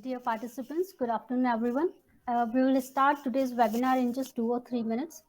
Dear participants, good afternoon, everyone. We will start today's webinar in just 2 or 3 minutes.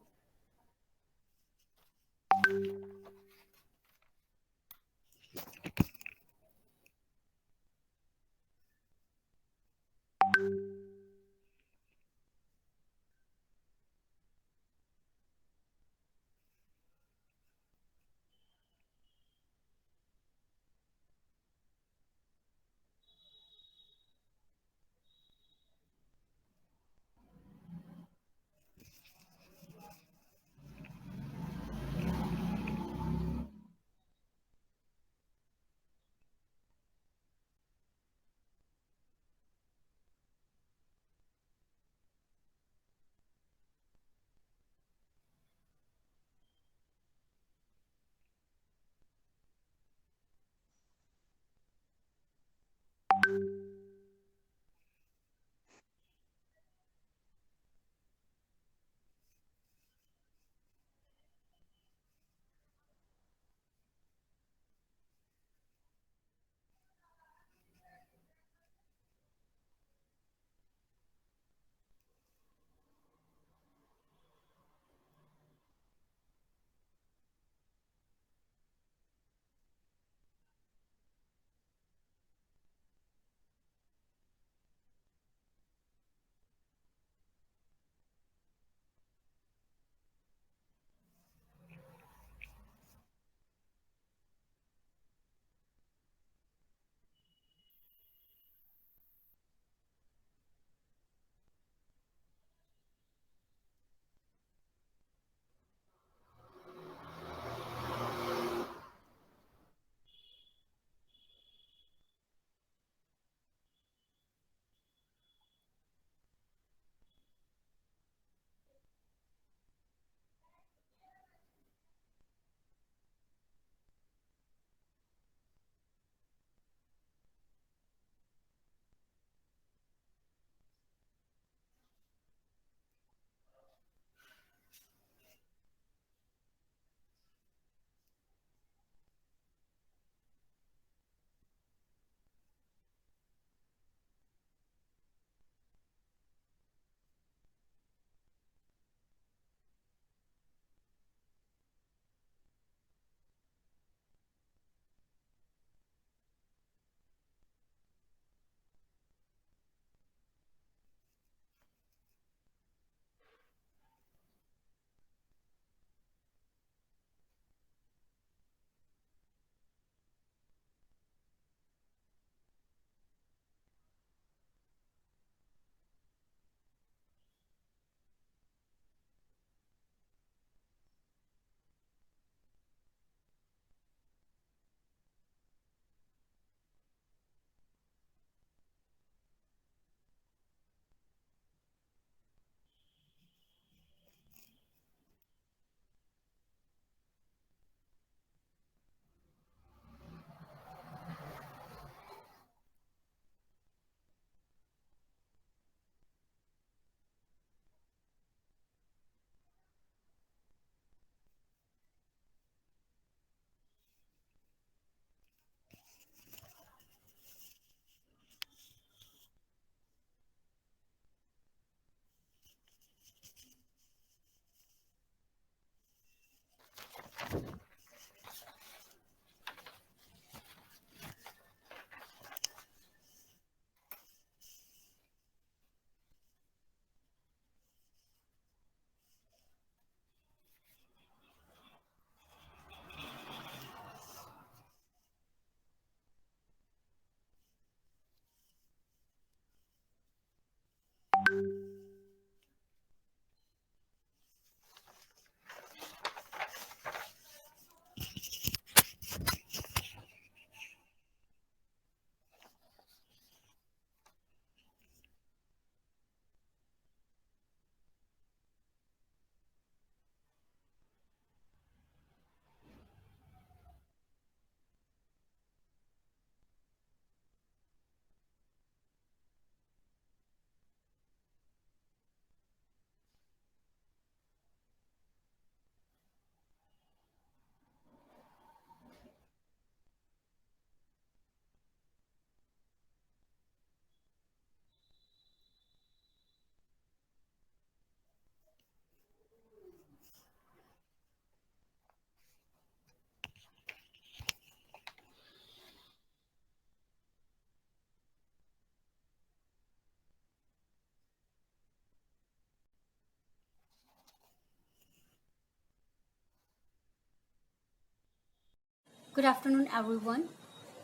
Good afternoon, everyone.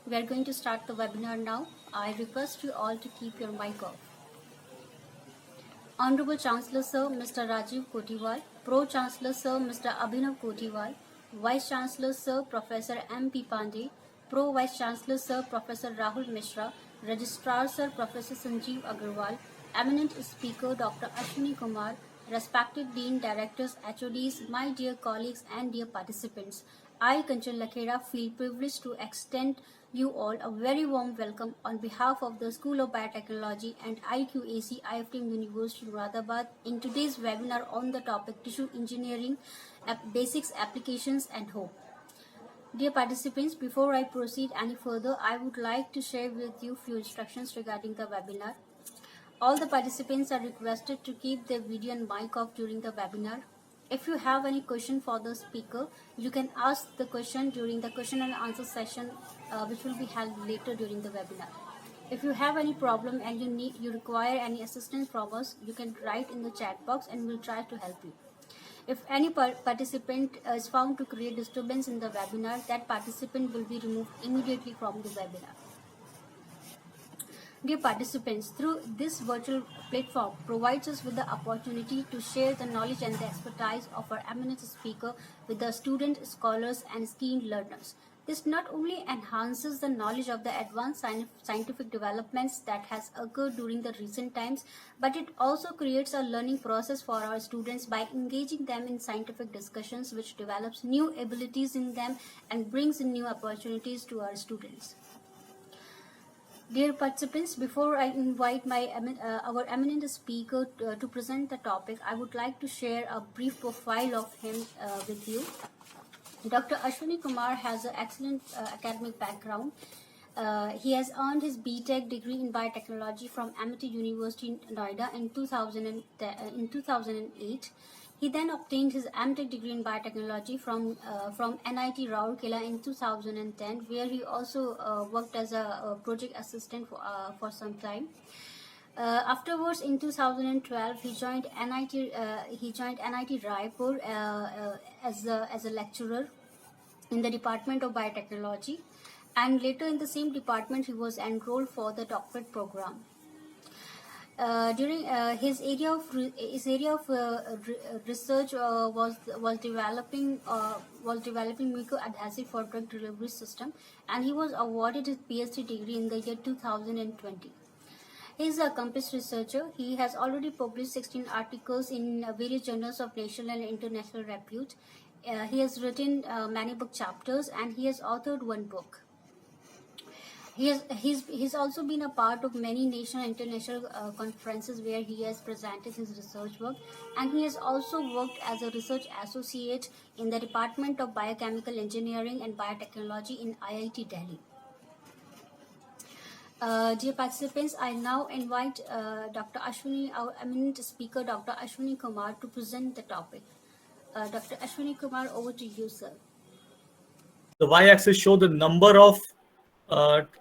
We are going to start the webinar now. I request you all to keep your mic off. Honorable Chancellor Sir Mr. Rajiv Kotiwal, Pro-Chancellor Sir Mr. Abhinav Kotiwal, Vice Chancellor Sir Professor M.P. Pandey, Pro-Vice Chancellor Sir Professor Rahul Mishra, Registrar Sir Professor Sanjeev Agarwal, Eminent Speaker Dr. Ashwini Kumar, respected Dean Directors, HODs, my dear colleagues and dear participants, I, Kanchan Lakhera, feel privileged to extend you all a very warm welcome on behalf of the School of Biotechnology and IQAC IFTM University Moradabad in today's webinar on the topic Tissue Engineering, Basics, Applications and Hope. Dear participants, before I proceed any further, I would like to share with you few instructions regarding the webinar. All the participants are requested to keep their video and mic off during the webinar. If you have any question for the speaker, you can ask the question during the question and answer session, which will be held later during the webinar. If you have any problem and you require any assistance from us, you can write in the chat box and we'll try to help you. If any participant is found to create disturbance in the webinar, that participant will be removed immediately from the webinar. Dear participants, through this virtual platform provides us with the opportunity to share the knowledge and the expertise of our eminent speaker with the students, scholars and keen learners. This not only enhances the knowledge of the advanced scientific developments that has occurred during the recent times, but it also creates a learning process for our students by engaging them in scientific discussions, which develops new abilities in them and brings in new opportunities to our students. Dear participants, before I invite our eminent speaker to present the topic, I would like to share a brief profile of him with you. Dr. Ashwini Kumar has an excellent academic background. He has earned his BTech degree in biotechnology from Amity University in Noida in 2008. He then obtained his MTech degree in biotechnology from NIT Rourkela in 2010, where he also worked as a project assistant for some time. Afterwards, in 2012, he joined NIT Raipur as a lecturer in the Department of Biotechnology, and later in the same department he was enrolled for the doctorate program. During his area of research was developing mucoadhesive for drug delivery system, and he was awarded his PhD degree in the year 2020. He is an accomplished researcher. He has already published 16 articles in various journals of national and international repute. He has written many book chapters, and he has authored one book. He's also been a part of many national and international conferences where he has presented his research work, and he has also worked as a research associate in the Department of Biochemical Engineering and Biotechnology in IIT Delhi. Dear participants, I now invite Dr. Ashwini, our eminent speaker, Dr. Ashwini Kumar, to present the topic. Dr. Ashwini Kumar, over to you, sir. The y-axis shows the number of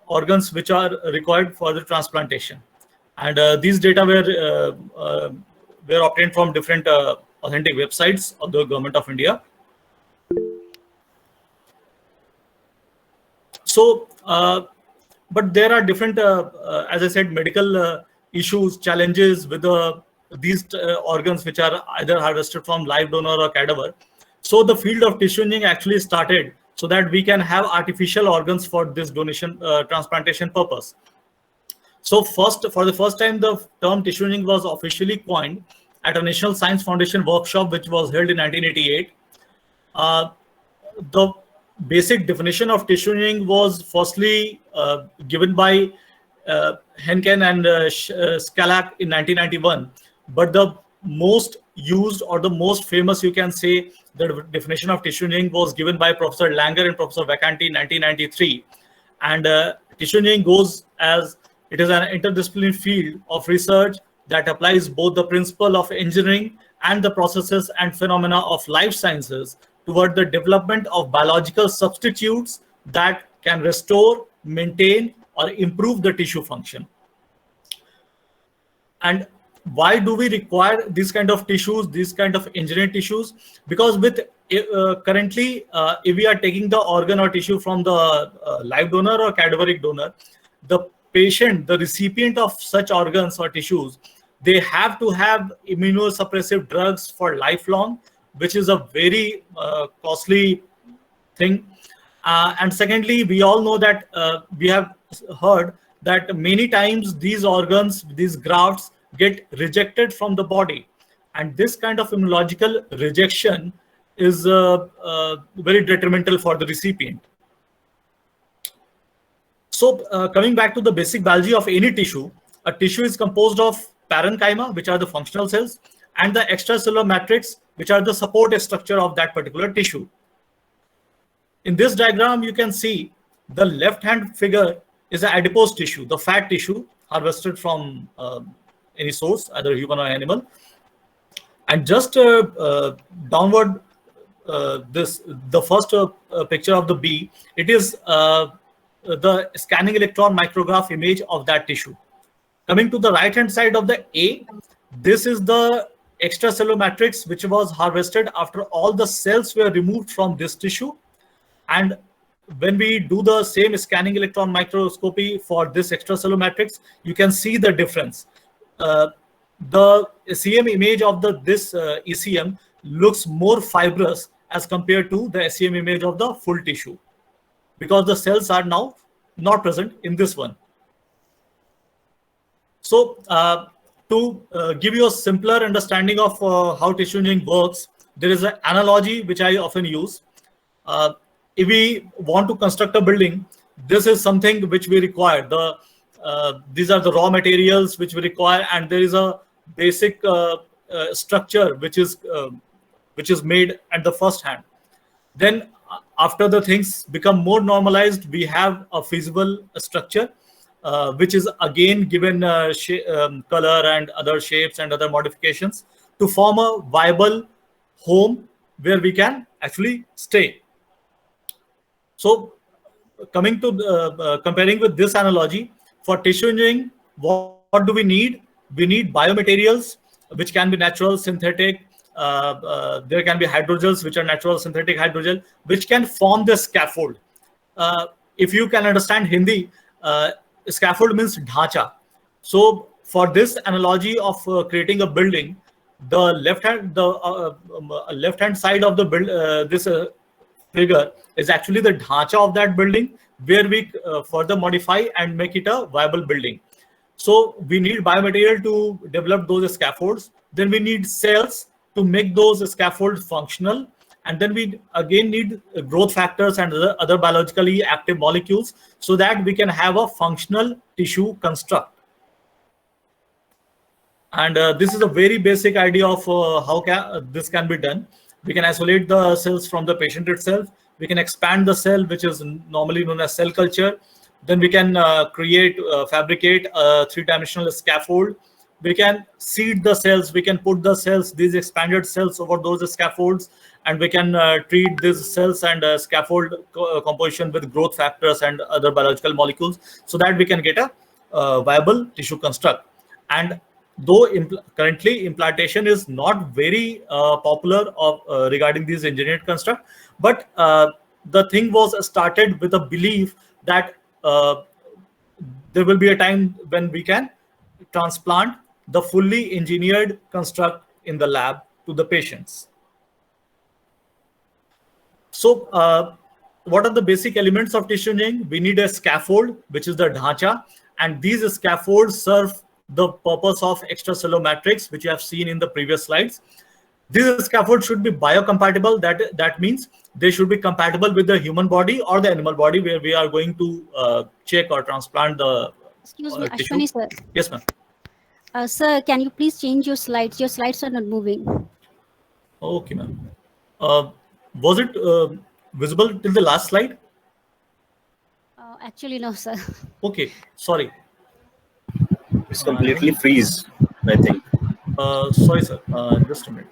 organs which are required for the transplantation, and these data were obtained from different authentic websites of the Government of India. So, but there are different, as I said, medical issues, challenges with these organs which are either harvested from live donor or cadaver. So the field of tissue engineering actually started so that we can have artificial organs for this donation transplantation purpose. So for the first time, the term tissue engineering was officially coined at a National Science Foundation workshop, which was held in 1988. The basic definition of tissue engineering was firstly given by Henken and Skalak in 1991, but the most used or the most famous, you can say, the definition of tissue engineering was given by Professor Langer and Professor Vacanti in 1993. And tissue engineering goes as it is an interdisciplinary field of research that applies both the principle of engineering and the processes and phenomena of life sciences toward the development of biological substitutes that can restore, maintain, or improve the tissue function. And why do we require these kind of tissues, these kind of engineered tissues? Because with currently, if we are taking the organ or tissue from the live donor or cadaveric donor, the patient, the recipient of such organs or tissues, they have to have immunosuppressive drugs for lifelong, which is a very costly thing. And secondly, we all know that we have heard that many times these organs, these grafts get rejected from the body. And this kind of immunological rejection is very detrimental for the recipient. So coming back to the basic biology of any tissue, a tissue is composed of parenchyma, which are the functional cells, and the extracellular matrix, which are the support structure of that particular tissue. In this diagram, you can see the left-hand figure is the adipose tissue, the fat tissue harvested from any source, either human or animal. And just downward, the first picture of the B, it is the scanning electron micrograph image of that tissue. Coming to the right-hand side of the A, this is the extracellular matrix which was harvested after all the cells were removed from this tissue. And when we do the same scanning electron microscopy for this extracellular matrix, you can see the difference. The SEM image of this ECM looks more fibrous as compared to the SEM image of the full tissue, because the cells are now not present in this one. So to give you a simpler understanding of how tissue engineering works, there is an analogy which I often use. If we want to construct a building, this is something which we require. These are the raw materials which we require, and there is a basic structure which is made at the first hand. Then after the things become more normalized, we have a feasible structure which is again given color and other shapes and other modifications to form a viable home where we can actually stay. So coming to comparing with this analogy, for tissue engineering, what do we need? We need biomaterials, which can be natural, synthetic. There can be hydrogels, which are natural, synthetic hydrogel, which can form the scaffold. If you can understand Hindi, scaffold means dhacha. So for this analogy of creating a building, the left hand side of the this figure is actually the dhacha of that building, where we further modify and make it a viable building. So we need biomaterial to develop those scaffolds. Then we need cells to make those scaffolds functional. And then we again need growth factors and other biologically active molecules so that we can have a functional tissue construct. And this is a very basic idea of how this can be done. We can isolate the cells from the patient itself. We can expand the cell, which is normally known as cell culture. Then we can fabricate a three-dimensional scaffold. We can seed the cells. We can put the cells, these expanded cells, over those scaffolds, and we can treat these cells and scaffold composition with growth factors and other biological molecules, so that we can get a viable tissue construct. And though currently implantation is not very popular regarding these engineered construct, but the thing was started with a belief that there will be a time when we can transplant the fully engineered construct in the lab to the patients. So what are the basic elements of tissue engineering? We need a scaffold, which is the dhacha, and these scaffolds serve the purpose of extracellular matrix, which you have seen in the previous slides. These scaffolds should be biocompatible. That means they should be compatible with the human body or the animal body where we are going to check or transplant the Excuse me, tissue. Ashwani sir. Yes, ma'am. Sir, can you please change your slides? Your slides are not moving. Okay, ma'am. Was it visible till the last slide? Actually, no, sir. Okay, sorry. It's completely freeze, I think. Sorry, sir. Just a minute.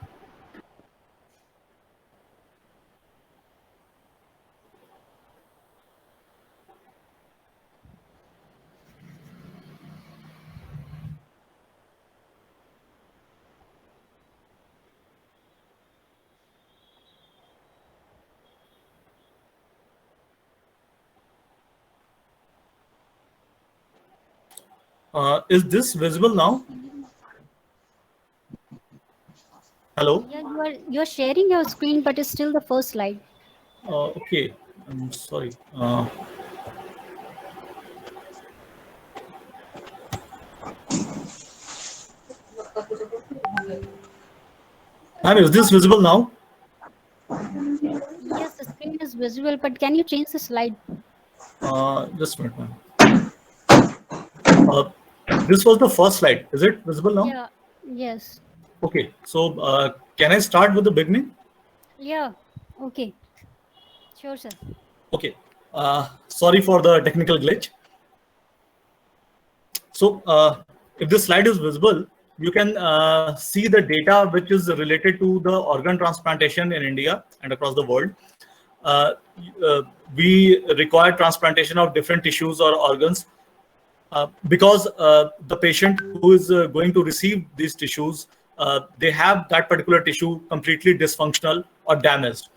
Is this visible now? Hello? Yeah, you're sharing your screen, but it's still the first slide. Okay, I'm sorry. Ma'am, is this visible now? Yes, the screen is visible, but can you change the slide? Just a minute, ma'am. This was the first slide. Is it visible now? Yeah, yes. Okay, so can I start with the beginning? Yeah, okay. Sure, sir. Okay, sorry for the technical glitch. So if this slide is visible, you can see the data which is related to the organ transplantation in India and across the world. Uh, we require transplantation of different tissues or organs because the patient who is going to receive these tissues, they have that particular tissue completely dysfunctional or damaged.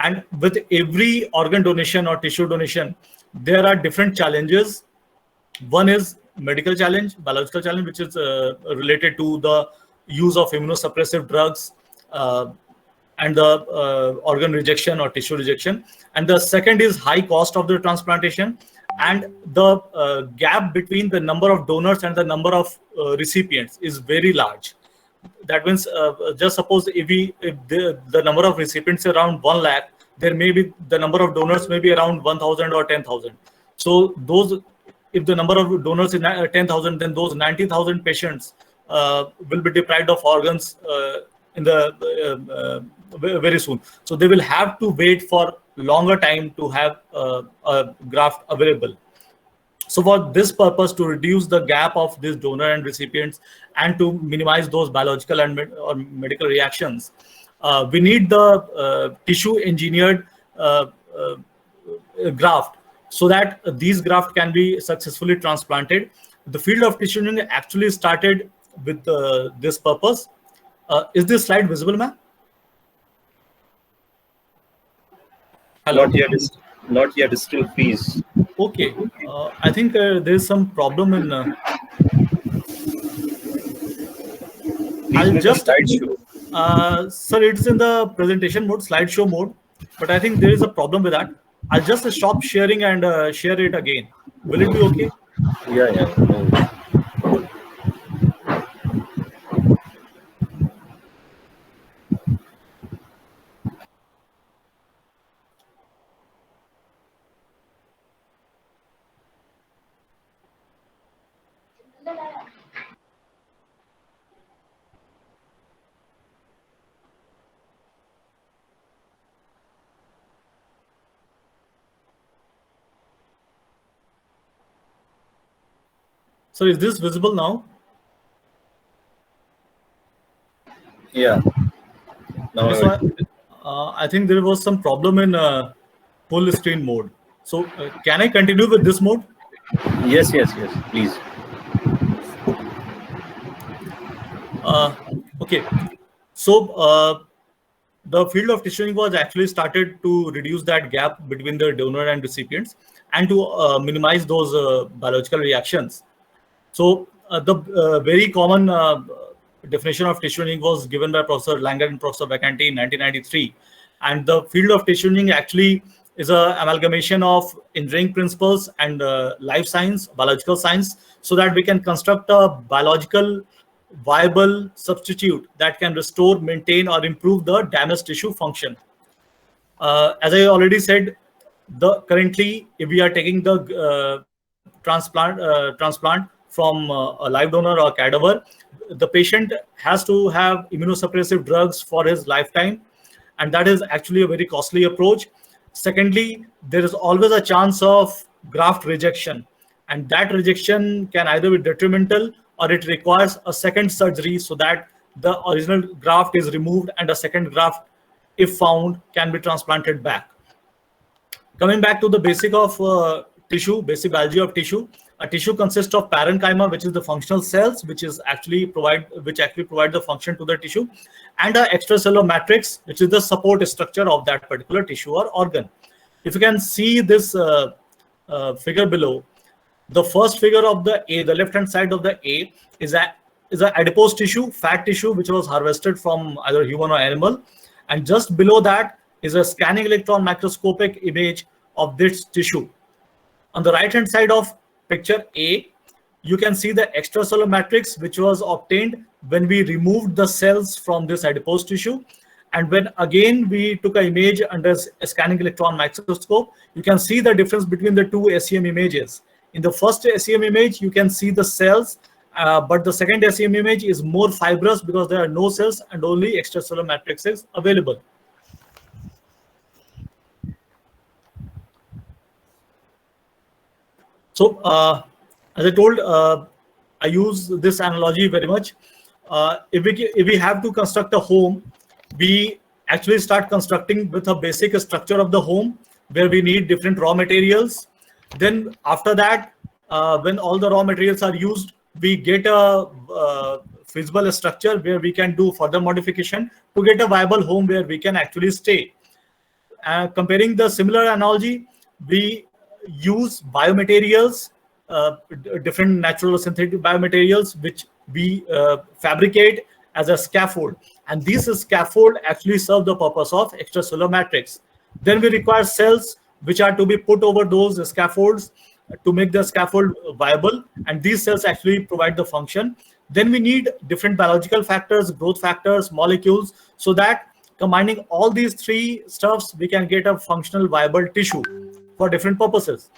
And with every organ donation or tissue donation, there are different challenges. One is medical challenge, biological challenge, which is related to the use of immunosuppressive drugs and the organ rejection or tissue rejection. And the second is high cost of the transplantation and the gap between the number of donors and the number of recipients is very large. That means just suppose if the number of recipients is around 1 lakh, there may be the number of donors may be around 1,000 or 10,000. So those, if the number of donors is 10,000, then those 90,000 patients will be deprived of organs in the very soon. So they will have to wait for longer time to have a graft available. So for this purpose, to reduce the gap of this donor and recipients and to minimize those biological and or medical reactions, we need the tissue engineered graft so that these graft can be successfully transplanted. The field of tissue engineering actually started with this purpose. Is this slide visible, ma'am? Hello? Not yet. It's still freeze. Okay. I think there is some problem in. I'll just slideshow. Sir, it's in the presentation mode, slideshow mode, but I think there is a problem with that. I'll just stop sharing and share it again. Will it be okay? Yeah. No. So is this visible now? Yeah. No. So I think there was some problem in full screen mode. So can I continue with this mode? Yes. Please. Okay. So the field of tissuing was actually started to reduce that gap between the donor and recipients and to minimize those biological reactions. So the very common definition of tissue engineering was given by Professor Langer and Professor Vacanti in 1993. And the field of tissue engineering actually is an amalgamation of engineering principles and life science, biological science, so that we can construct a biological viable substitute that can restore, maintain, or improve the damaged tissue function. As I already said, currently, if we are taking the transplant from a live donor or cadaver, the patient has to have immunosuppressive drugs for his lifetime, and that is actually a very costly approach. Secondly, there is always a chance of graft rejection, and that rejection can either be detrimental or it requires a second surgery so that the original graft is removed and a second graft, if found, can be transplanted back. Coming back to the basic of tissue, basic biology of tissue, a tissue consists of parenchyma, which is the functional cells, which actually provide the function to the tissue, and an extracellular matrix, which is the support structure of that particular tissue or organ. If you can see this figure below, The first figure of the A, the left-hand side of the A, is a adipose tissue, fat tissue, which was harvested from either human or animal. And just below that is a scanning electron microscopic image of this tissue. On the right-hand side of picture A, you can see the extracellular matrix, which was obtained when we removed the cells from this adipose tissue. And when again we took an image under a scanning electron microscope, you can see the difference between the two SEM images. In the first SEM image, you can see the cells, but the second SEM image is more fibrous because there are no cells and only extracellular matrices available. So, as I told, I use this analogy very much. If we have to construct a home, we actually start constructing with a basic structure of the home where we need different raw materials. Then after that, when all the raw materials are used, we get a feasible structure where we can do further modification to get a viable home where we can actually stay. Comparing the similar analogy, we use biomaterials, different natural or synthetic biomaterials, which we fabricate as a scaffold. And these scaffold actually serve the purpose of extracellular matrix. Then we require cells which are to be put over those scaffolds to make the scaffold viable. And these cells actually provide the function. Then we need different biological factors, growth factors, molecules, so that combining all these three stuffs, we can get a functional viable tissue for different purposes.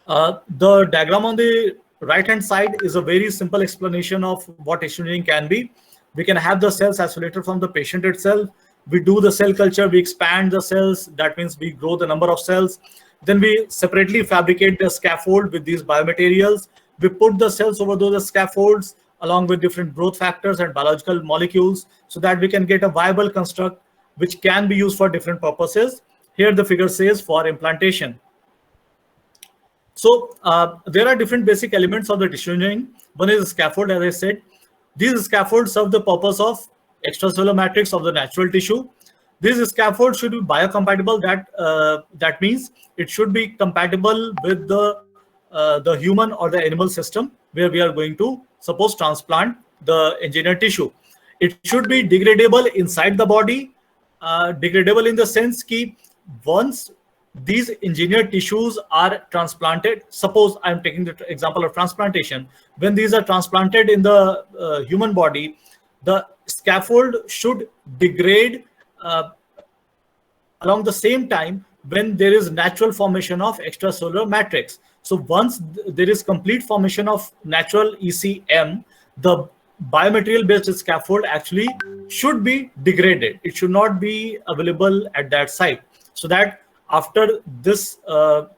The diagram on the right-hand side is a very simple explanation of what tissue engineering can be. We can have the cells isolated from the patient itself. We do the cell culture, we expand the cells. That means we grow the number of cells. Then we separately fabricate the scaffold with these biomaterials. We put the cells over those scaffolds along with different growth factors and biological molecules so that we can get a viable construct which can be used for different purposes. Here the figure says for implantation. So there are different basic elements of the tissue engineering. One is the scaffold, as I said. These scaffolds serve the purpose of extracellular matrix of the natural tissue. These scaffolds should be biocompatible. That means it should be compatible with the human or the animal system where we are going to suppose transplant the engineered tissue. It should be degradable inside the body. Degradable in the sense that once these engineered tissues are transplanted, suppose I'm taking the example of transplantation, when these are transplanted in the human body, the scaffold should degrade along the same time when there is natural formation of extracellular matrix. So once there is complete formation of natural ECM, the biomaterial based scaffold actually should be degraded. It should not be available at that site, so that after this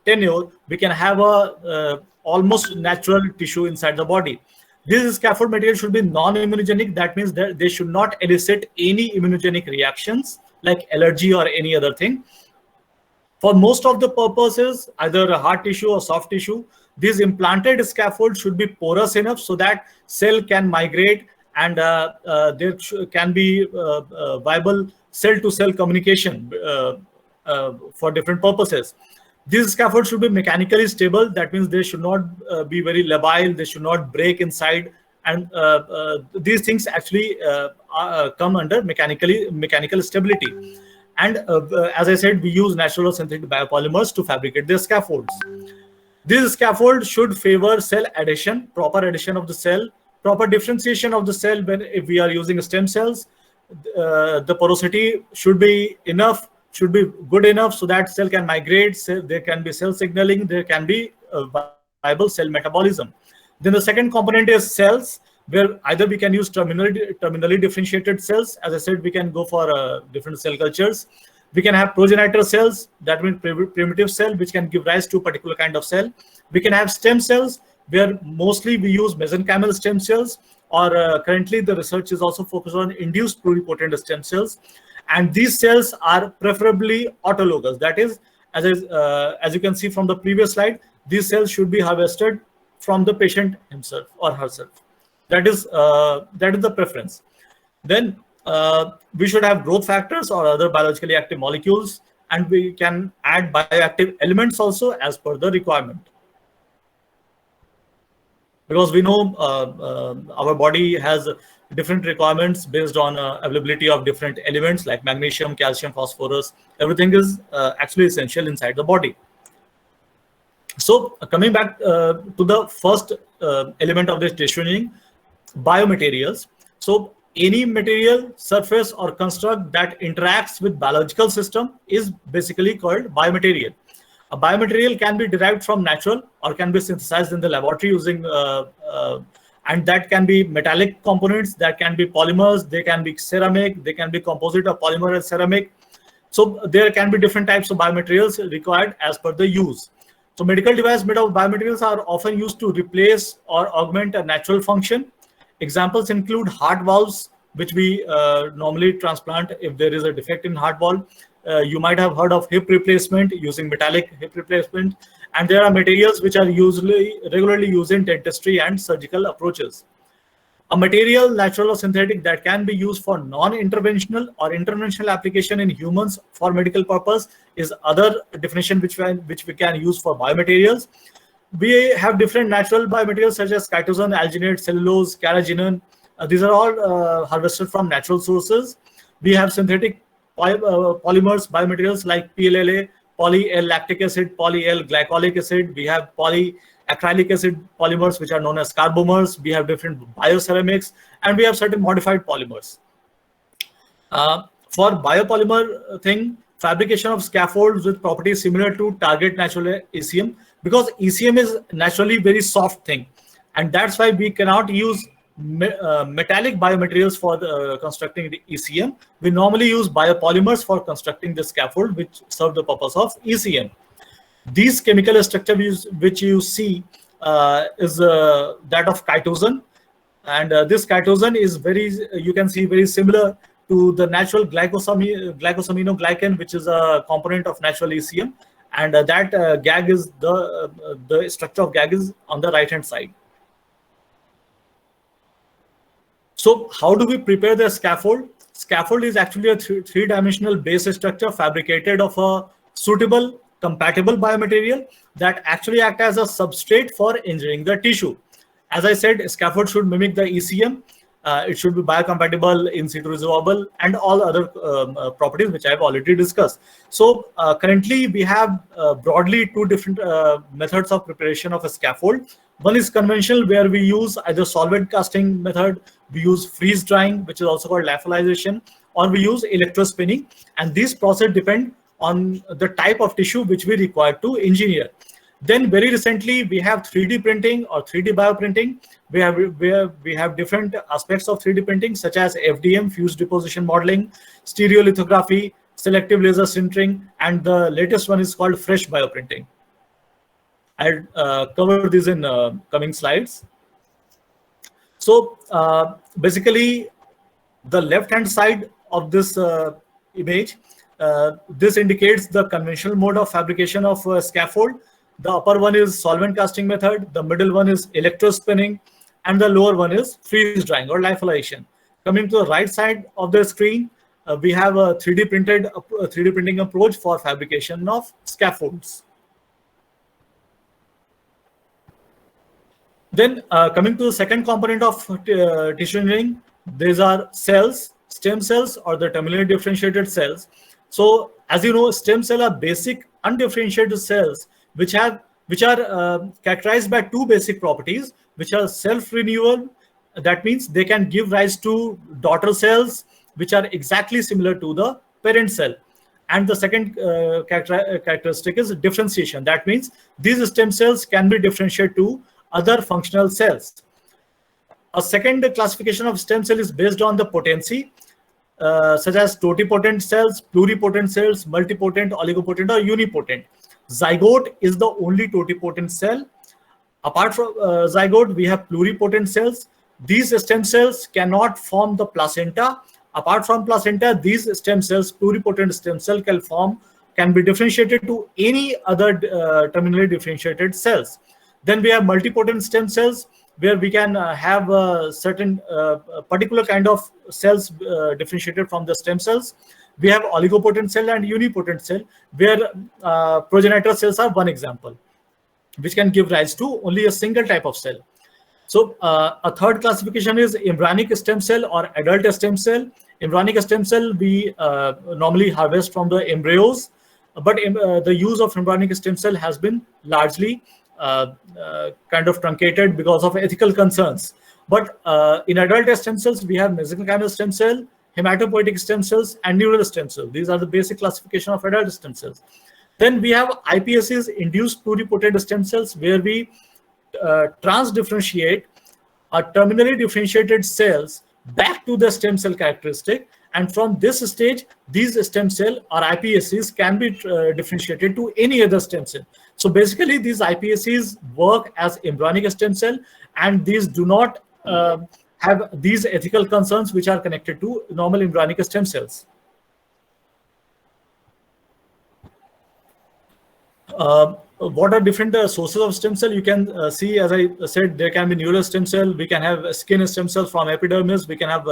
tenure, we can have a almost natural tissue inside the body. This scaffold material should be non-immunogenic. That means that they should not elicit any immunogenic reactions like allergy or any other thing. For most of the purposes, either a hard tissue or soft tissue, these implanted scaffolds should be porous enough so that cell can migrate and there can be viable cell-to-cell communication for different purposes. These scaffolds should be mechanically stable. That means they should not be very labile. They should not break inside. And these things actually come under mechanical stability. And as I said, we use natural or synthetic biopolymers to fabricate the scaffolds. This scaffold should favor cell adhesion, proper adhesion of the cell, proper differentiation of the cell. If we are using stem cells, the porosity should be enough, should be good enough so that cell can migrate, there can be cell signaling, there can be viable cell metabolism. Then the second component is cells, where either we can use terminally differentiated cells. As I said, we can go for different cell cultures. We can have progenitor cells, that means primitive cell, which can give rise to a particular kind of cell. We can have stem cells, where mostly we use mesenchymal stem cells, or currently the research is also focused on induced pluripotent stem cells. And these cells are preferably autologous. That is, as you can see from the previous slide, these cells should be harvested from the patient himself or herself. That is the preference. Then we should have growth factors or other biologically active molecules, and we can add bioactive elements also as per the requirement. because we know our body has different requirements based on availability of different elements like magnesium, calcium, phosphorus. Everything is actually essential inside the body. So coming back to the first element of this tissue engineering, biomaterials. So any material, surface, or construct that interacts with biological system is basically called biomaterial. A biomaterial can be derived from natural or can be synthesized in the laboratory using and that can be metallic components, that can be polymers, they can be ceramic, they can be composite of polymer and ceramic. So there can be different types of biomaterials required as per the use. So medical devices made of biomaterials are often used to replace or augment a natural function. Examples include heart valves, which we normally transplant if there is a defect in heart valve. You might have heard of hip replacement using metallic hip replacement. And there are materials which are regularly used in dentistry and surgical approaches. A material, natural or synthetic, that can be used for non-interventional or interventional application in humans for medical purpose is other definition which we can use for biomaterials. We have different natural biomaterials such as chitosan, alginate, cellulose, carrageenan. These are all harvested from natural sources. We have synthetic polymers, biomaterials like PLLA, poly-L-lactic acid, poly-L-glycolic acid. We have polyacrylic acid polymers, which are known as carbomers. We have different bioceramics, and we have certain modified polymers. For biopolymer thing, fabrication of scaffolds with properties similar to target natural ECM, because ECM is naturally very soft thing, and that's why we cannot use metallic biomaterials for constructing the ECM. We normally use biopolymers for constructing the scaffold, which serve the purpose of ECM. These chemical structures which you see is that of chitosan, and this chitosan is you can see very similar to the natural glycosaminoglycan, which is a component of natural ECM, and that GAG is the structure of GAG is on the right hand side. So how do we prepare the scaffold? Scaffold is actually a three-dimensional base structure fabricated of a suitable, compatible biomaterial that actually act as a substrate for engineering the tissue. As I said, scaffold should mimic the ECM. It should be biocompatible, in situ resolvable, and all other properties which I have already discussed. So currently we have broadly two different methods of preparation of a scaffold. One is conventional, where we use either solvent casting method, we use freeze drying, which is also called lyophilization, or we use electrospinning. And these processes depend on the type of tissue which we require to engineer. Then very recently we have 3D printing or 3D bioprinting, where we have different aspects of 3D printing such as FDM, fused deposition modeling, stereolithography, selective laser sintering, and the latest one is called fresh bioprinting. I'll cover this in coming slides. So basically, the left-hand side of this image, this indicates the conventional mode of fabrication of scaffold. The upper one is solvent casting method, the middle one is electrospinning, and the lower one is freeze drying or lyophilization. Coming to the right side of the screen, we have a 3D printing approach for fabrication of scaffolds. Then coming to the second component of tissue engineering, these are cells, stem cells, or the terminally differentiated cells. So as you know, stem cells are basic undifferentiated cells which are characterized by two basic properties, which are self-renewal. That means they can give rise to daughter cells which are exactly similar to the parent cell. And the second characteristic is differentiation. That means these stem cells can be differentiated to other functional cells. A second classification of stem cell is based on the potency, such as totipotent cells, pluripotent cells, multipotent, oligopotent, or unipotent. Zygote is the only totipotent cell. Apart from zygote, we have pluripotent cells. These stem cells cannot form the placenta. Apart from placenta, these stem cells, pluripotent stem cell, can be differentiated to any other terminally differentiated cells. Then we have multipotent stem cells, where we can have a certain particular kind of cells differentiated from the stem cells. We have oligopotent cell and unipotent cell, where progenitor cells are one example, which can give rise to only a single type of cell. So a third classification is embryonic stem cell or adult stem cell. Embryonic stem cell we normally harvest from the embryos, but the use of embryonic stem cell has been largely kind of truncated because of ethical concerns. But in adult stem cells, we have mesenchymal stem cell, hematopoietic stem cells, and neural stem cells. These are the basic classification of adult stem cells. Then we have iPSCs, induced pluripotent stem cells, where we transdifferentiate a terminally differentiated cells back to the stem cell characteristic, and from this stage these stem cell or iPSCs can be differentiated to any other stem cell. So basically these iPSCs work as embryonic stem cell, and these do not have these ethical concerns which are connected to normal embryonic stem cells. What are different sources of stem cell? You can see, as I said, there can be neural stem cell. We can have skin stem cells from epidermis. We can have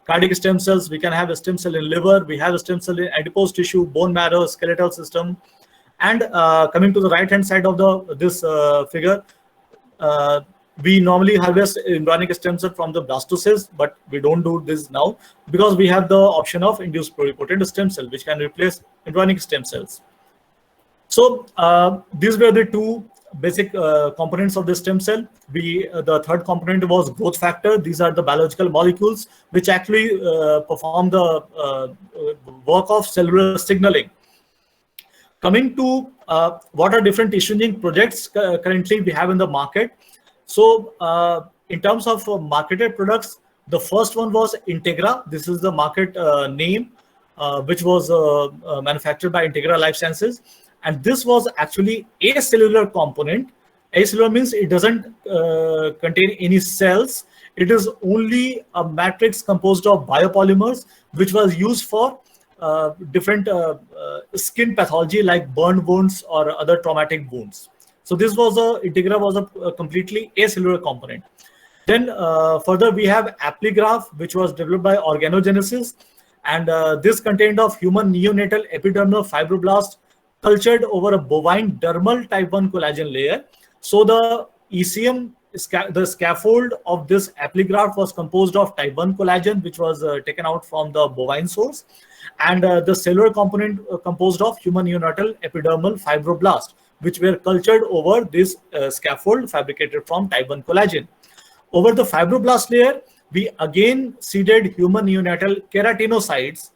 cardiac stem cells. We can have a stem cell in liver. We have a stem cell in adipose tissue, bone marrow, skeletal system. And coming to the right-hand side of this figure, we normally harvest embryonic stem cell from the blastocyst, but we don't do this now because we have the option of induced pluripotent stem cell, which can replace embryonic stem cells. So these were the two basic components of the stem cell. The third component was growth factor. These are the biological molecules which actually perform the work of cellular signaling. Coming to what are different tissue-engineering projects currently we have in the market. So in terms of marketed products, the first one was Integra. This is the market name, which was manufactured by Integra Life Sciences. And this was actually a cellular component. Acellular means it doesn't contain any cells. It is only a matrix composed of biopolymers, which was used for different skin pathology like burn wounds or other traumatic wounds. So this was Integra was a completely acellular component. Then further we have Appligraph, which was developed by Organogenesis, and this contained of human neonatal epidermal fibroblast cultured over a bovine dermal type 1 collagen layer. So the ECM, the scaffold of this Appligraph was composed of type 1 collagen, which was taken out from the bovine source, and the cellular component composed of human neonatal epidermal fibroblast, which were cultured over this scaffold fabricated from type 1 collagen. Over the fibroblast layer, we again seeded human neonatal keratinocytes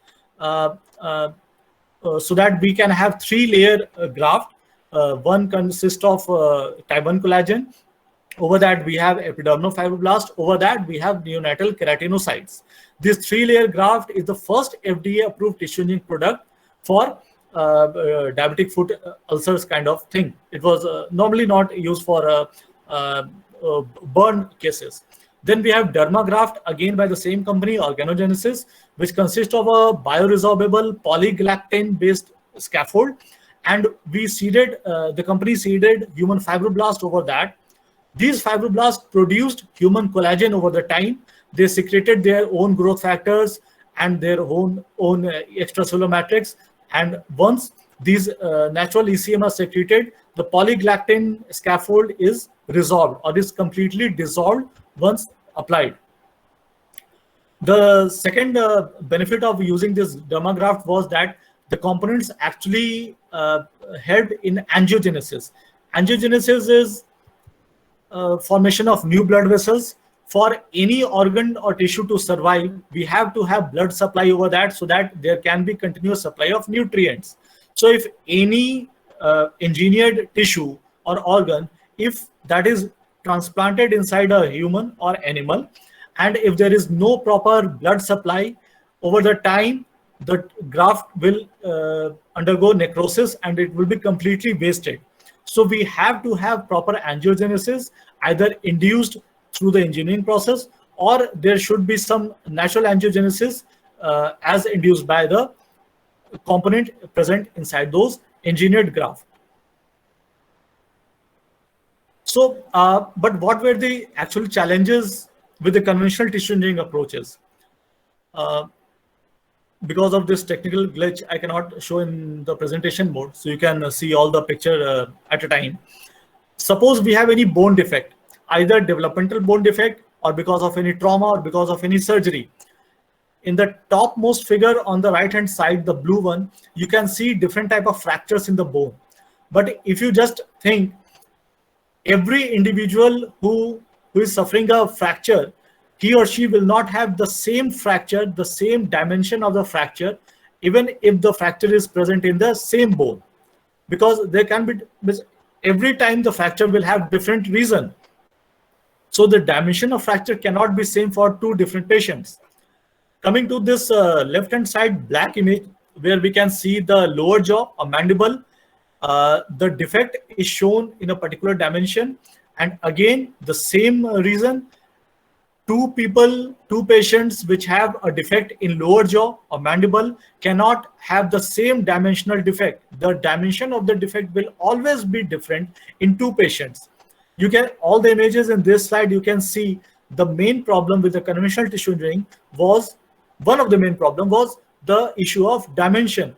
so that we can have 3-layer graft. One consists of type 1 collagen. Over that, we have epidermal fibroblast. Over that, we have neonatal keratinocytes. This 3-layer graft is the first FDA-approved tissue-engineering product for diabetic foot ulcers kind of thing. It was normally not used for burn cases. Then we have Dermagraft, again by the same company, Organogenesis, which consists of a bioresorbable polygalactane-based scaffold. And we seeded, the company seeded human fibroblast over that. These fibroblasts produced human collagen over the time. They secreted their own growth factors and their own extracellular matrix. And once these natural ECM are secreted, the polygalactane scaffold is resolved or is completely dissolved once applied. The second benefit of using this Dermagraft was that the components actually helped in angiogenesis. Angiogenesis is formation of new blood vessels. For any organ or tissue to survive, we have to have blood supply over that so that there can be continuous supply of nutrients. So if any engineered tissue or organ, if that is transplanted inside a human or animal, and if there is no proper blood supply, over the time, the graft will undergo necrosis and it will be completely wasted. So we have to have proper angiogenesis, either induced through the engineering process, or there should be some natural angiogenesis as induced by the component present inside those engineered graft. So, but what were the actual challenges with the conventional tissue engineering approaches? Because of this technical glitch, I cannot show in the presentation mode, so you can see all the picture at a time. Suppose we have any bone defect. either developmental bone defect or because of any trauma or because of any surgery. In the topmost figure on the right hand side, the blue one, you can see different type of fractures in the bone. But if you just think, every individual who is suffering a fracture, he or she will not have the same fracture, the same dimension of the fracture, even if the fracture is present in the same bone, because there can be, every time the fracture will have different reason. So the dimension of fracture cannot be same for two different patients. Coming to this left hand side black image, where we can see the lower jaw or mandible, the defect is shown in a particular dimension, and again the same reason. Two patients which have a defect in lower jaw or mandible cannot have the same dimensional defect. The dimension of the defect will always be different in two patients. You can, all the images in this slide, you can see the main problem with the conventional tissue engineering was, one of the main problem was the issue of dimension.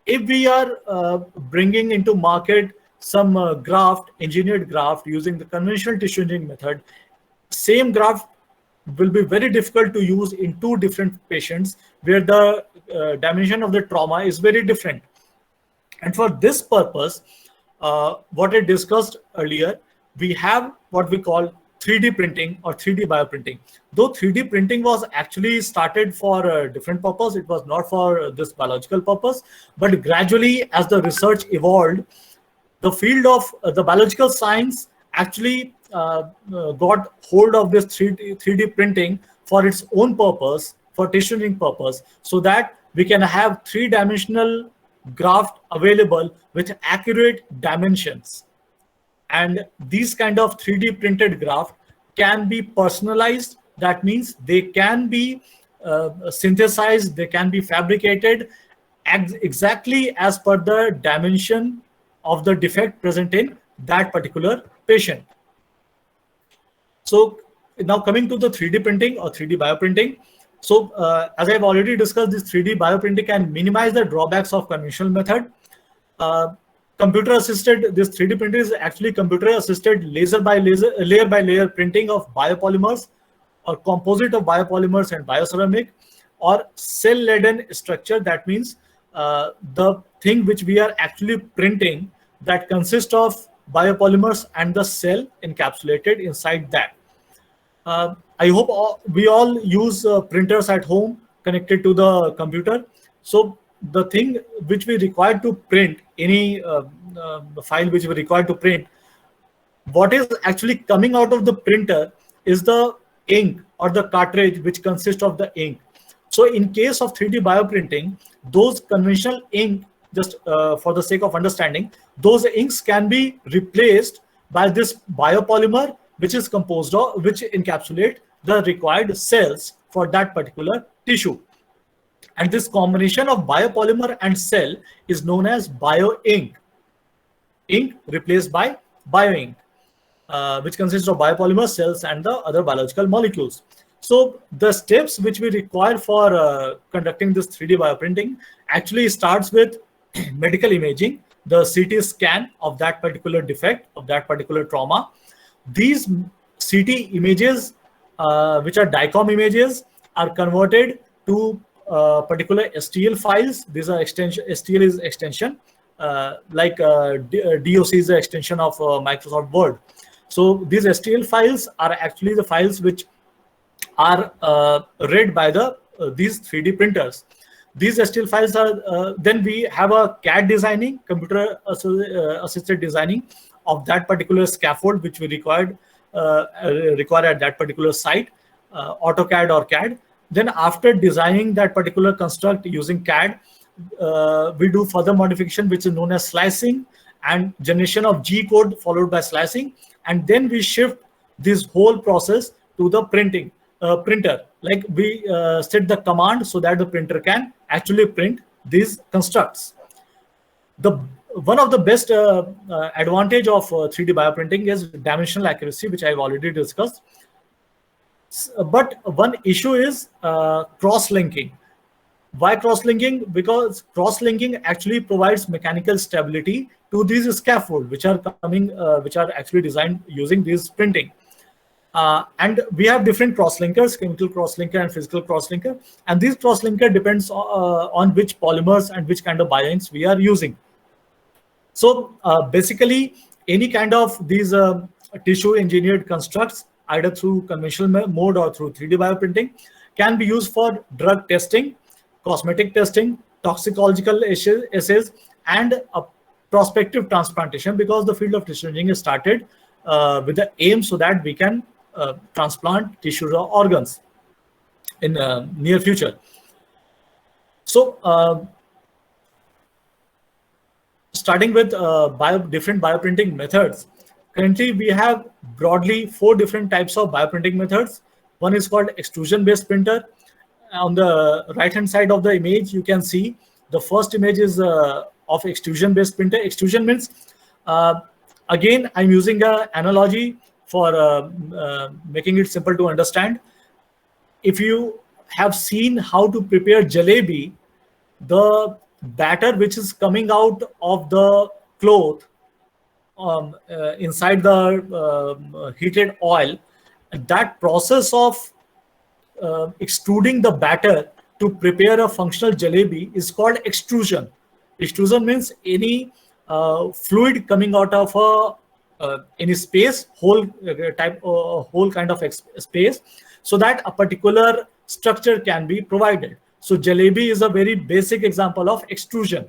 If we are bringing into market some graft, engineered graft using the conventional tissue engineering method, same graft will be very difficult to use in two different patients where the dimension of the trauma is very different. And for this purpose, what I discussed earlier, we have what we call 3D printing or 3D bioprinting. Though 3D printing was actually started for a different purpose, it was not for this biological purpose, but gradually as the research evolved, the field of the biological science actually got hold of this 3D printing for its own purpose, for tissue engineering purpose, so that we can have three-dimensional graft available with accurate dimensions. And these kind of 3D printed graft can be personalized. That means they can be synthesized, they can be fabricated exactly as per the dimension of the defect present in that particular patient. So now coming to the 3D printing or 3D bioprinting. So as I've already discussed, this 3D bioprinting can minimize the drawbacks of conventional method. Computer assisted, this 3D printing is actually computer assisted laser by layer printing of biopolymers or composite of biopolymers and bioceramic, or cell laden structure. That means the thing which we are actually printing that consists of biopolymers and the cell encapsulated inside that. I hope we all use printers at home connected to the computer. So the thing which we require to print, any file which we require to print, what is actually coming out of the printer is the ink or the cartridge which consists of the ink. So in case of 3D bioprinting, those conventional ink, just for the sake of understanding, those inks can be replaced by this biopolymer which is composed of, which encapsulate the required cells for that particular tissue. And this combination of biopolymer and cell is known as bioink. Ink replaced by bioink, which consists of biopolymer, cells, and the other biological molecules. So the steps which we require for conducting this 3D bioprinting actually starts with medical imaging, the CT scan of that particular defect, of that particular trauma. These CT images, which are DICOM images, are converted to particular STL files. These are extension. STL is extension, like DOC is the extension of Microsoft Word. So these STL files are actually the files which are read by these 3D printers. These STL files are then we have a CAD designing, computer assisted designing of that particular scaffold which we require at that particular site, AutoCAD or CAD. Then after designing that particular construct using CAD, we do further modification which is known as slicing and generation of G code followed by slicing, and then we shift this whole process to the printer. Like we set the command so that the printer can actually print these constructs. One of the best advantage of 3D bioprinting is dimensional accuracy, which I've already discussed. But one issue is cross-linking. Why cross-linking? Because cross-linking actually provides mechanical stability to these scaffold, which are actually designed using this printing. And we have different cross-linkers, chemical cross-linker and physical cross-linker. And these cross-linker depends on which polymers and which kind of bioinks we are using. So basically, any kind of these tissue engineered constructs, either through conventional mode or through 3D bioprinting, can be used for drug testing, cosmetic testing, toxicological assays, and prospective transplantation, because the field of tissue engineering is started with the aim so that we can transplant tissues or organs in near future. So starting with different bioprinting methods, currently we have broadly 4 different types of bioprinting methods. One is called extrusion-based printer. On the right-hand side of the image, you can see the first image is of extrusion-based printer. Extrusion means, again, I'm using an analogy for making it simple to understand. If you have seen how to prepare jalebi, the batter which is coming out of the cloth inside the heated oil, that process of extruding the batter to prepare a functional jalebi is called extrusion. Extrusion means any fluid coming out of any space, whole kind of space, so that a particular structure can be provided. So jalebi is a very basic example of extrusion.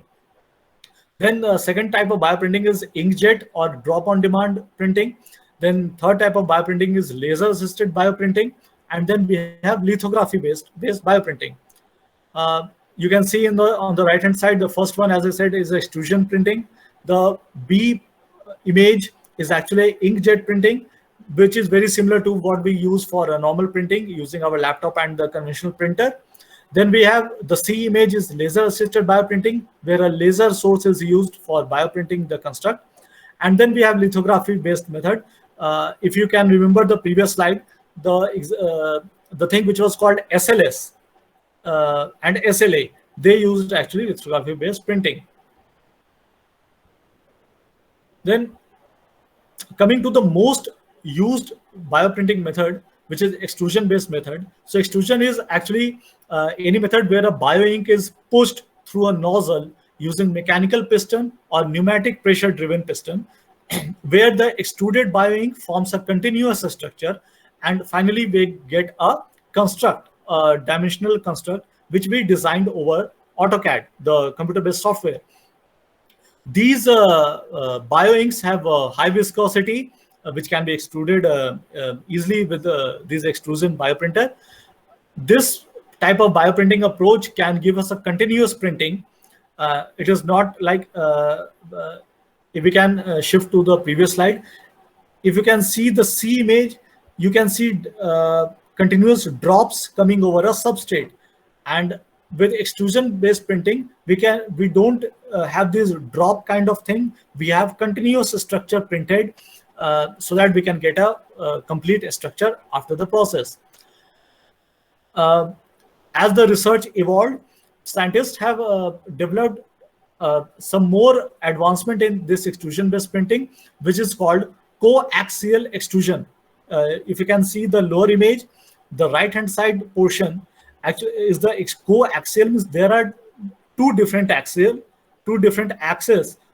Then the second type of bioprinting is inkjet or drop-on-demand printing. Then third type of bioprinting is laser-assisted bioprinting, and then we have lithography-based bioprinting. You can see on the right-hand side, the first one, as I said, is extrusion printing. The B image is actually inkjet printing, which is very similar to what we use for a normal printing using our laptop and the conventional printer. Then we have the C image is laser-assisted bioprinting, where a laser source is used for bioprinting the construct. And then we have lithography-based method. If you can remember the previous slide, the thing which was called SLS and SLA, they used actually lithography-based printing. Then coming to the most used bioprinting method, which is extrusion-based method. So extrusion is actually any method where a bioink is pushed through a nozzle using mechanical piston or pneumatic pressure-driven piston, where the extruded bioink forms a continuous structure, and finally we get a construct, a dimensional construct, which we designed over AutoCAD, the computer-based software. These bioinks have a high viscosity, which can be extruded easily with these extrusion bioprinter. This type of bioprinting approach can give us a continuous printing. It is not like, if we can shift to the previous slide, if you can see the C image, you can see continuous drops coming over a substrate. And with extrusion-based printing, we don't have this drop kind of thing. We have continuous structure printed, so that we can get a complete structure after the process. As the research evolved, scientists have developed some more advancement in this extrusion-based printing, which is called coaxial extrusion. If you can see the lower image, the right-hand side portion actually is the coaxial, means there are two different axes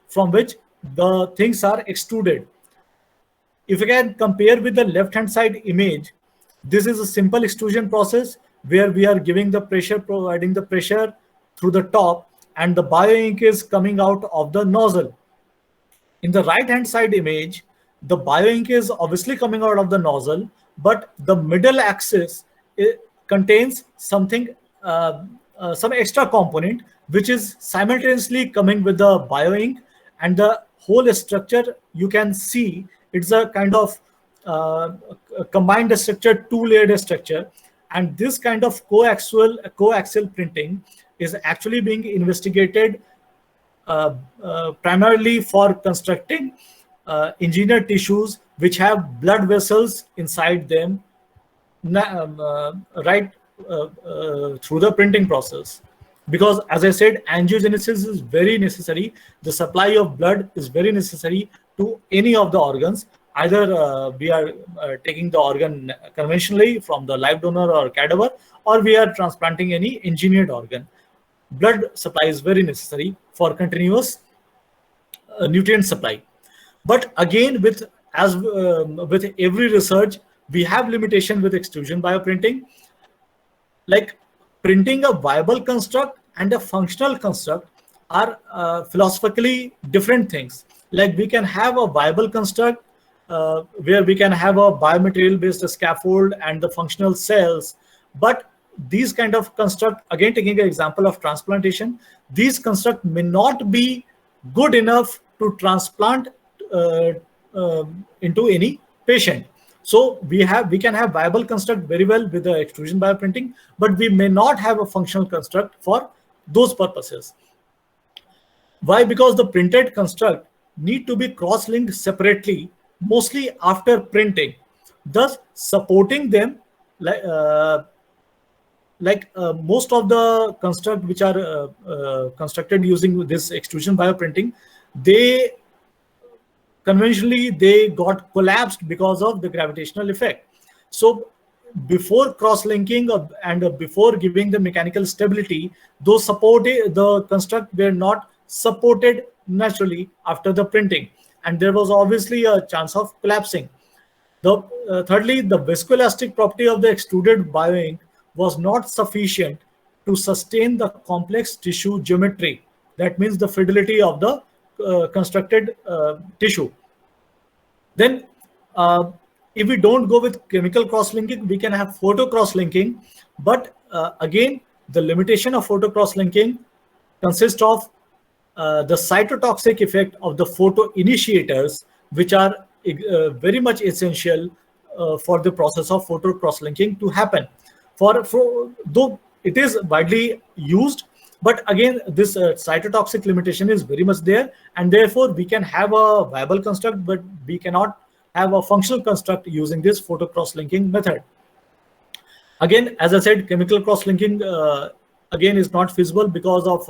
from which the things are extruded. If you can compare with the left-hand side image, this is a simple extrusion process where we are giving the pressure, providing the pressure through the top, and the bioink is coming out of the nozzle. In the right-hand side image, the bioink is obviously coming out of the nozzle, but the middle axis contains something, some extra component, which is simultaneously coming with the bioink, and the whole structure, you can see it's a kind of combined structure, two-layered structure. And this kind of coaxial printing is actually being investigated primarily for constructing engineered tissues which have blood vessels inside them, right through the printing process. Because as I said, angiogenesis is very necessary. The supply of blood is very necessary to any of the organs. either we are taking the organ conventionally from the live donor or cadaver, or we are transplanting any engineered organ. Blood supply is very necessary for continuous nutrient supply. But again, with every research, we have limitation with extrusion bioprinting. Like printing a viable construct and a functional construct are philosophically different things. Like we can have a viable construct where we can have a biomaterial based scaffold and the functional cells, but these kind of construct, again taking an example of transplantation, these construct may not be good enough to transplant uh, into any patient. So we can have viable construct very well with the extrusion bioprinting, but we may not have a functional construct for those purposes. Why? Because the printed construct need to be cross-linked separately, mostly after printing, thus supporting them most of the construct which are constructed using this extrusion bioprinting, they conventionally they got collapsed because of the gravitational effect. So before cross-linking and before giving the mechanical stability, those the construct were not supported naturally after the printing, and there was obviously a chance of collapsing. Thirdly, the viscoelastic property of the extruded bioink was not sufficient to sustain the complex tissue geometry. That means the fidelity of the constructed tissue. Then, if we don't go with chemical cross-linking, we can have photo cross-linking. But again, the limitation of photo cross-linking consists of the cytotoxic effect of the photo initiators, which are very much essential for the process of photo cross-linking to happen. Though it is widely used, but again, this cytotoxic limitation is very much there, and therefore we can have a viable construct, but we cannot have a functional construct using this photo cross-linking method. Again, as I said, chemical cross-linking again is not feasible because of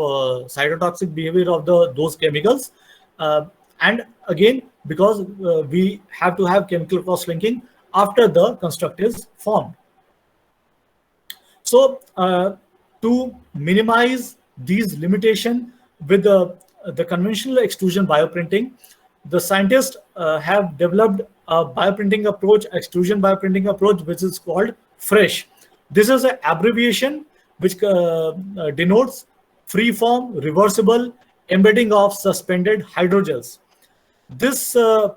cytotoxic behavior of those chemicals, and again because we have to have chemical cross-linking after the construct is formed. So to minimize these limitations with the conventional extrusion bioprinting, the scientists have developed a bioprinting approach, extrusion bioprinting approach, which is called FRESH. This is an abbreviation which denotes free-form, reversible embedding of suspended hydrogels. This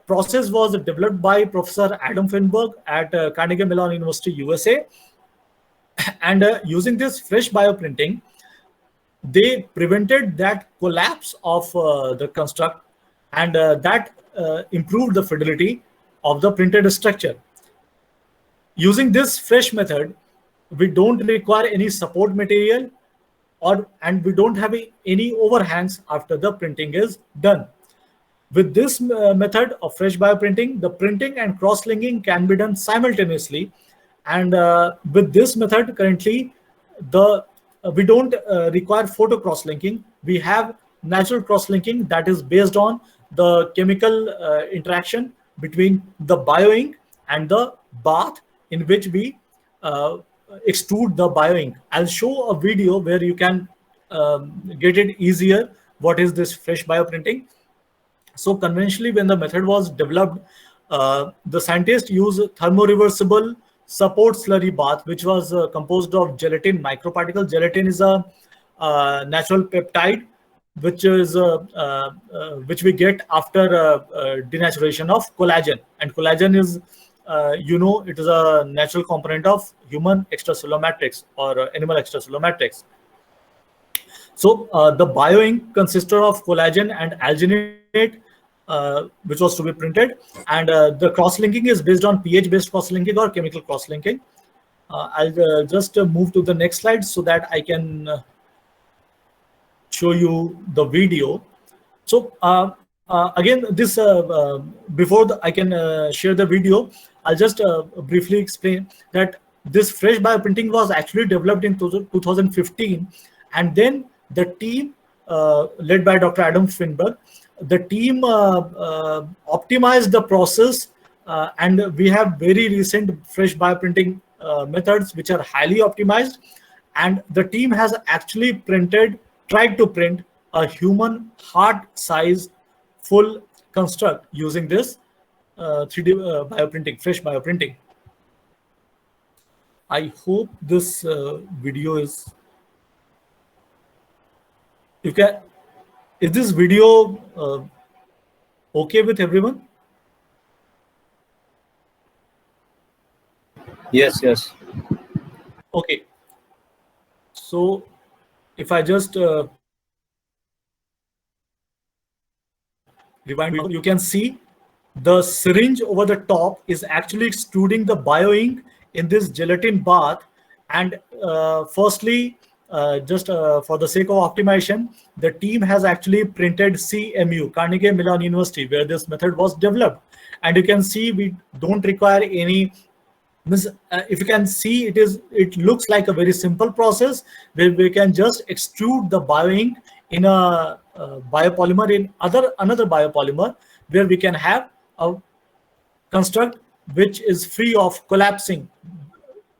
process was developed by Professor Adam Finberg at Carnegie Mellon University, USA. And using this FRESH bioprinting, they prevented that collapse of the construct, and that improved the fidelity of the printed structure. Using this FRESH method, we don't require any support material, and we don't have any overhangs after the printing is done. With this method of FRESH bioprinting, the printing and cross-linking can be done simultaneously. And with this method, currently, we don't require photo cross-linking. We have natural cross-linking that is based on the chemical interaction between the bioink and the bath in which we extrude the bioink. I'll show a video where you can get it easier. What is this FRESH bioprinting? So conventionally, when the method was developed, the scientists used thermoreversible support slurry bath, which was composed of gelatin microparticle. Gelatin is a natural peptide, which we get after denaturation of collagen. And collagen is, it is a natural component of human extracellular matrix or animal extracellular matrix. So the bioink consisted of collagen and alginate, which was to be printed, and the cross-linking is based on pH-based cross-linking or chemical cross-linking. I'll just move to the next slide so that I can show you the video. So again, this before I can share the video, I'll just briefly explain that this FRESH bioprinting was actually developed in 2015, and then the team led by Dr. Adam Finberg, the team optimized the process and we have very recent fresh bioprinting methods which are highly optimized, and the team has actually tried to print a human heart size full construct using this 3D bioprinting, fresh bioprinting. I hope this video is, you can, is this video okay with everyone? Yes, yes. Okay. So if I just rewind, you can see the syringe over the top is actually extruding the bioink in this gelatin bath. And firstly, just for the sake of optimization, the team has actually printed CMU, Carnegie Mellon University, where this method was developed. And you can see we don't require any, if you can see, it looks like a very simple process where we can just extrude the bioink in a biopolymer, in another biopolymer, where we can have a construct which is free of collapsing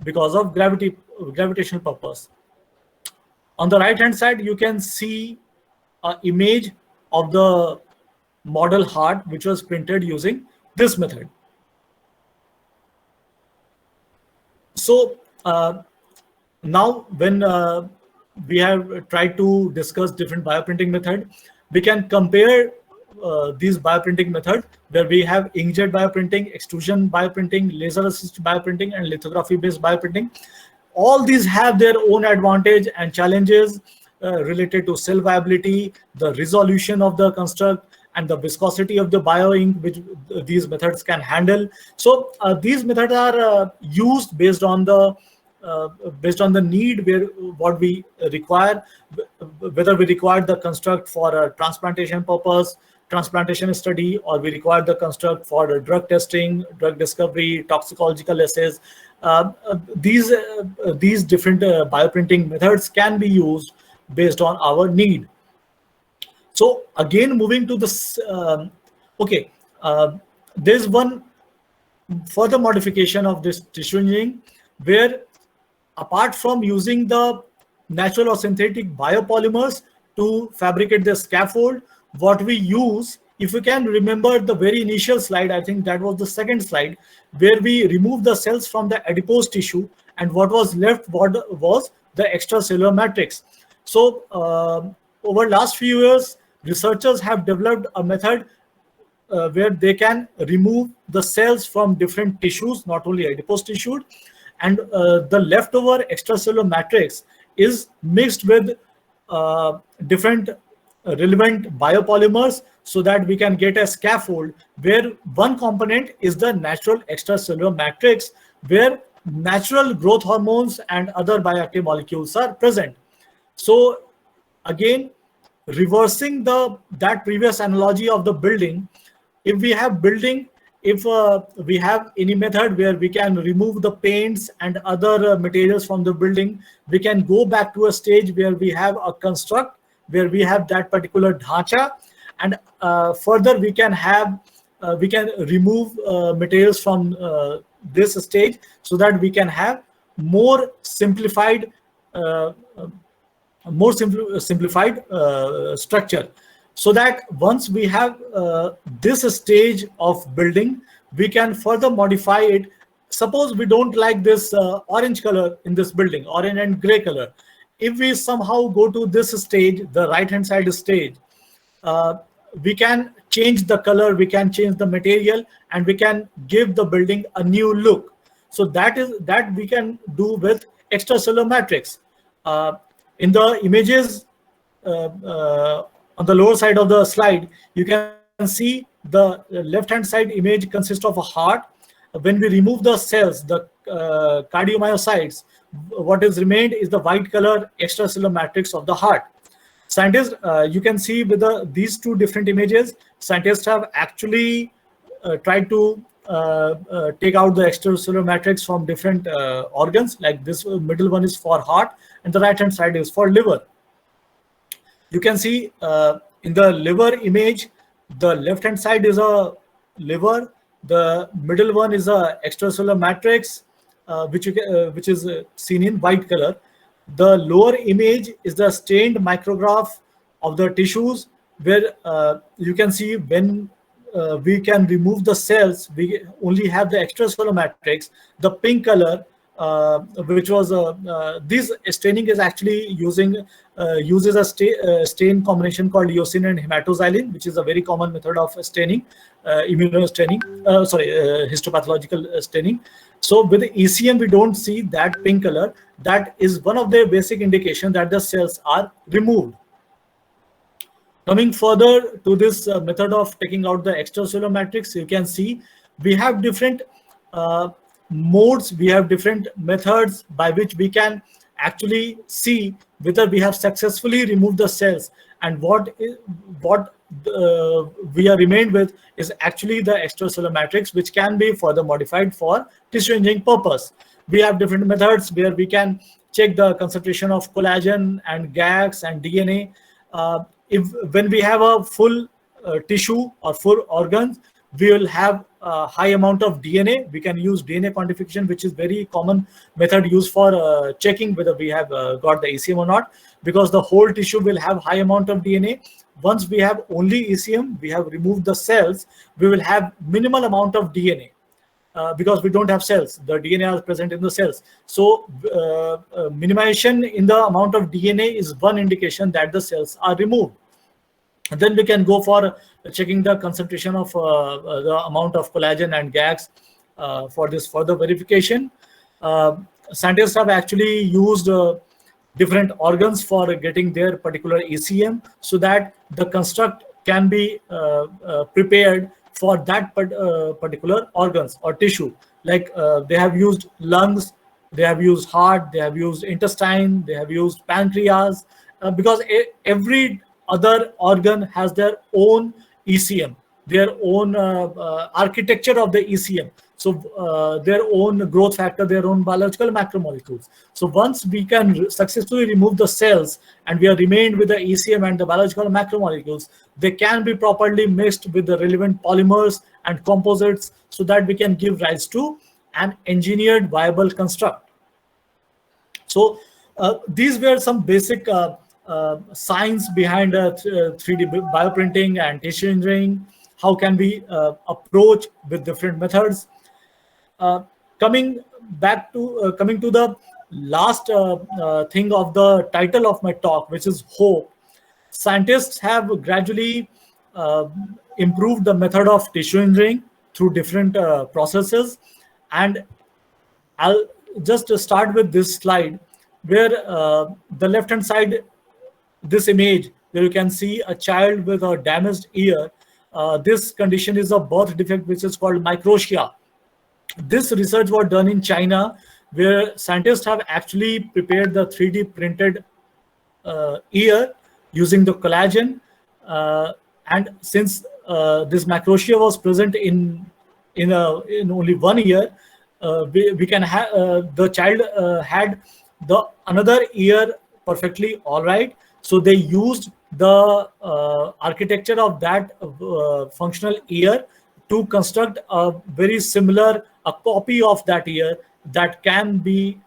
because of gravitational purpose. On the right hand side, you can see an image of the model heart which was printed using this method. So now when we have tried to discuss different bioprinting method, we can compare these bioprinting methods where we have inkjet bioprinting, extrusion bioprinting, laser assisted bioprinting, and lithography based bioprinting. All these have their own advantage and challenges related to cell viability, the resolution of the construct, and the viscosity of the bioink which these methods can handle. So these methods are used based on the need, where what we require, whether we require the construct for a transplantation purpose, transplantation study, or we require the construct for drug testing, drug discovery, toxicological assays. These different bioprinting methods can be used based on our need. So again, moving to this, there's one further modification of this tissue engineering, where apart from using the natural or synthetic biopolymers to fabricate the scaffold, what we use, if you can remember the very initial slide, I think that was the second slide, where we removed the cells from the adipose tissue, and what was left was the extracellular matrix. So over last few years, researchers have developed a method where they can remove the cells from different tissues, not only adipose tissue, and the leftover extracellular matrix is mixed with different relevant biopolymers, so that we can get a scaffold where one component is the natural extracellular matrix, where natural growth hormones and other bioactive molecules are present. So again, reversing that previous analogy of the building, if we have building, if we have any method where we can remove the paints and other materials from the building, we can go back to a stage where we have a construct where we have that particular dhacha, and further we can have we can remove materials from this stage, so that we can have more simplified structure, so that once we have this stage of building, we can further modify it. Suppose we don't like this orange color in this building, orange and gray color. If we somehow go to this stage, the right hand side stage, we can change the color, we can change the material, and we can give the building a new look. So that we can do with extracellular matrix. In the images on the lower side of the slide, you can see the left hand side image consists of a heart. When we remove the cells, the cardiomyocytes, what is remained is the white color extracellular matrix of the heart. Scientists, you can see with these two different images, scientists have actually tried to take out the extracellular matrix from different organs. Like this middle one is for heart, and the right hand side is for liver. You can see in the liver image, the left hand side is a liver, The middle one is a extracellular matrix, which is seen in white color. The lower image is the stained micrograph of the tissues, where you can see when we can remove the cells, we only have the extracellular matrix. The pink color, which was this staining is actually uses a stain combination called eosin and hematoxylin, which is a very common method of staining, immunostaining, histopathological staining. So with the ECM, we don't see that pink color. That is one of the basic indication that the cells are removed. Coming further to this method of taking out the extracellular matrix, you can see we have different modes, we have different methods by which we can actually see whether we have successfully removed the cells, and what we are remained with is actually the extracellular matrix, which can be further modified for tissue engineering purpose. We have different methods where we can check the concentration of collagen and GAGs and DNA. When we have a full tissue or full organs, we will have a high amount of DNA. We can use DNA quantification, which is very common method used for checking whether we have got the ECM or not, because the whole tissue will have high amount of DNA. Once we have only ECM, we have removed the cells, we will have minimal amount of DNA. Because we don't have cells, the DNA is present in the cells. So minimization in the amount of DNA is one indication that the cells are removed. And then we can go for checking the concentration of the amount of collagen and GAGs for this further verification. Scientists have actually used different organs for getting their particular ECM, so that the construct can be prepared for that particular organs or tissue. Like they have used lungs, they have used heart, they have used intestine, they have used pancreas, because every other organ has their own ECM, their own architecture of the ECM. So their own growth factor, their own biological macromolecules. So once we can successfully remove the cells and we are remained with the ECM and the biological macromolecules, they can be properly mixed with the relevant polymers and composites, so that we can give rise to an engineered viable construct. So these were some basic science behind 3D bioprinting and tissue engineering. How can we approach with different methods? Coming to the last thing of the title of my talk, which is hope. Scientists have gradually improved the method of tissue engineering through different processes, and I'll just start with this slide, where the left hand side, this image where you can see a child with a damaged ear. This condition is a birth defect which is called microtia. This research was done in China, where scientists have actually prepared the 3D printed ear using the collagen, and since this microtia was present in only 1 year, we can have the child had the another ear perfectly all right. So they used the architecture of that functional ear to construct a very similar, a copy of that ear that can be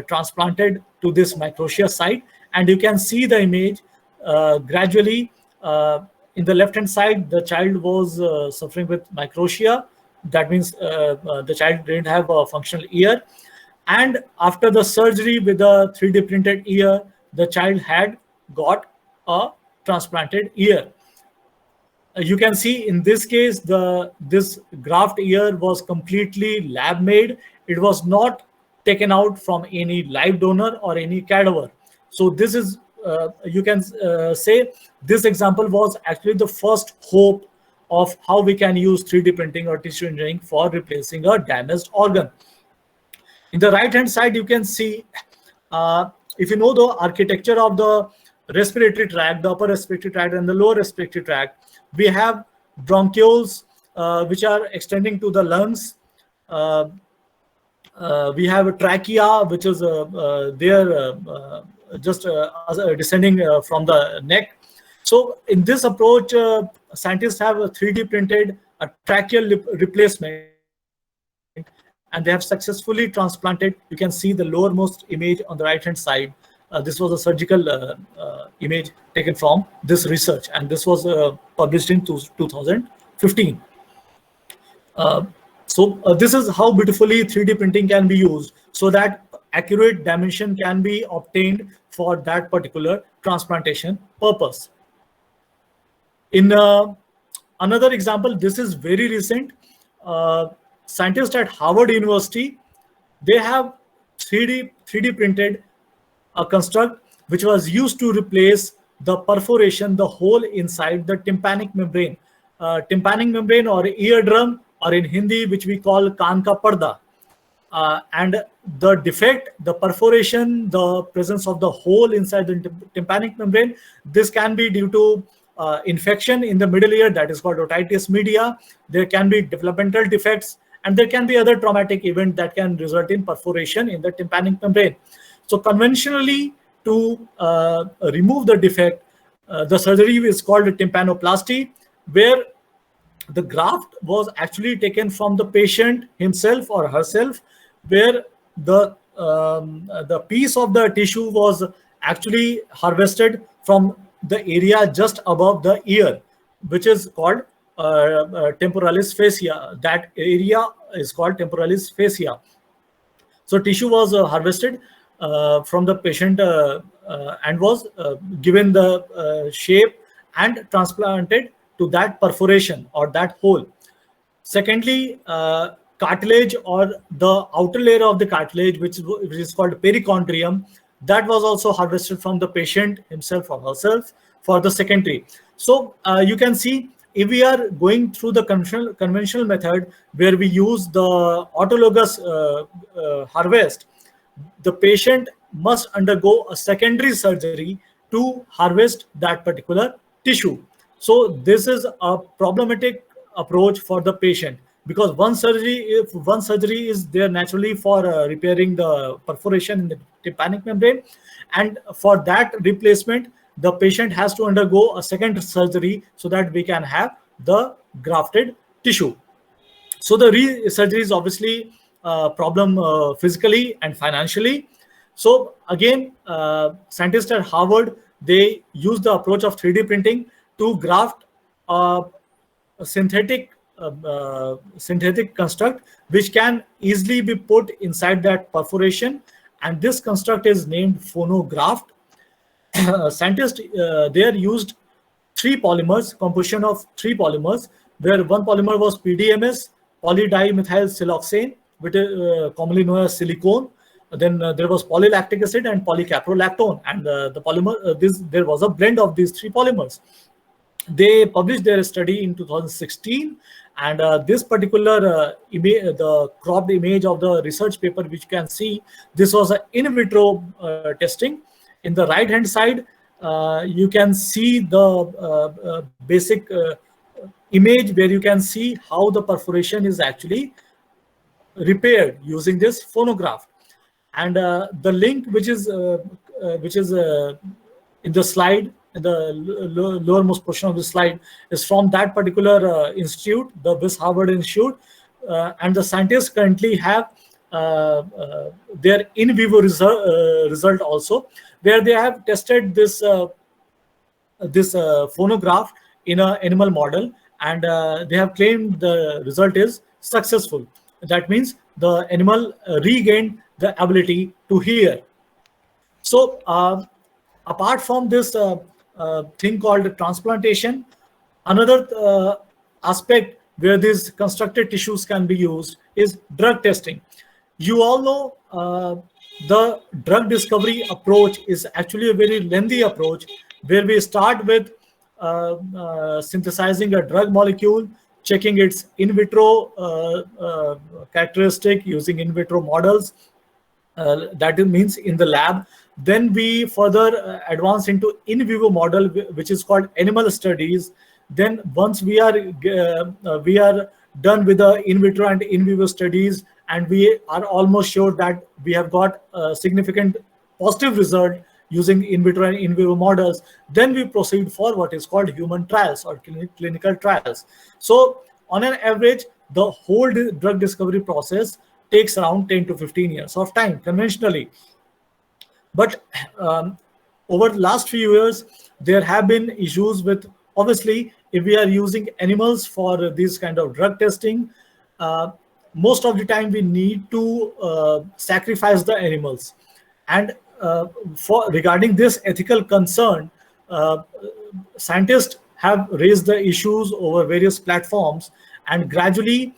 transplanted to this microtia site. And you can see the image gradually. In the left hand side, the child was suffering with microtia. That means the child didn't have a functional ear. And after the surgery with the 3D printed ear, the child had got a transplanted ear. You can see in this case, this graft ear was completely lab made. It was not taken out from any live donor or any cadaver. So this is, you can say this example was actually the first hope of how we can use 3D printing or tissue engineering for replacing a damaged organ. In the right hand side, you can see, if you know the architecture of the respiratory tract, the upper respiratory tract and the lower respiratory tract, we have bronchioles which are extending to the lungs. We have a trachea which is descending from the neck. So in this approach, scientists have 3D printed a tracheal replacement, and they have successfully transplanted. You can see the lowermost image on the right hand side. This was a surgical image taken from this research, and this was published in 2015. This is how beautifully 3D printing can be used so that accurate dimension can be obtained for that particular transplantation purpose. In another example, this is very recent. Scientists at Harvard University, they have 3D printed a construct which was used to replace the perforation, the hole inside the tympanic membrane. Tympanic membrane or eardrum, or in Hindi, which we call kaan ka parda. And the defect, the perforation, the presence of the hole inside the tympanic membrane, this can be due to infection in the middle ear, that is called otitis media. There can be developmental defects, and there can be other traumatic event that can result in perforation in the tympanic membrane. So conventionally, to remove the defect, the surgery is called tympanoplasty, where the graft was actually taken from the patient himself or herself, where the piece of the tissue was actually harvested from the area just above the ear, which is called temporalis fascia. That area is called temporalis fascia. So tissue was harvested from the patient and was given the shape and transplanted to that perforation or that hole. Secondly, cartilage, or the outer layer of the cartilage, which is called perichondrium, that was also harvested from the patient himself or herself for the secondary. So you can see, if we are going through the conventional method where we use the autologous harvest, the patient must undergo a secondary surgery to harvest that particular tissue. So this is a problematic approach for the patient, because one surgery is there naturally for repairing the perforation in the tympanic membrane, and for that replacement, the patient has to undergo a second surgery so that we can have the grafted tissue. So the surgery is obviously a problem physically and financially. So again, scientists at Harvard, they use the approach of 3D printing to graft a synthetic construct which can easily be put inside that perforation, and this construct is named phonograft. Scientists there used three polymers, composition of three polymers, where one polymer was PDMS, polydimethylsiloxane, which is commonly known as silicone. Then there was polylactic acid and polycaprolactone, and the polymer there was a blend of these three polymers. They published their study in 2016, and this particular image, the cropped image of the research paper, which you can see, this was an in vitro testing. In the right hand side, you can see the basic image where you can see how the perforation is actually repaired using this phonograph. And the link which is in the slide, in the lowermost portion of the slide, is from that particular institute, the Swiss Harvard Institute, and the scientists currently have their in vivo result also, where they have tested this phonograph in an animal model, and they have claimed the result is successful. That means the animal regained the ability to hear. So apart from this thing called transplantation, another aspect where these constructed tissues can be used is drug testing. You all know the drug discovery approach is actually a very lengthy approach, where we start with synthesizing a drug molecule, checking its in vitro characteristic using in vitro models. That means in the lab. Then we further advance into in vivo model, which is called animal studies. Then once we are done with the in vitro and in vivo studies, and we are almost sure that we have got a significant positive result using in vitro and in vivo models, then we proceed for what is called human trials or clinical trials. So on an average, the whole drug discovery process takes around 10 to 15 years of time conventionally. But over the last few years, there have been issues with, obviously, if we are using animals for this kind of drug testing, uh, most of the time we need to sacrifice the animals. And for regarding this ethical concern, uh, scientists have raised the issues over various platforms, and gradually,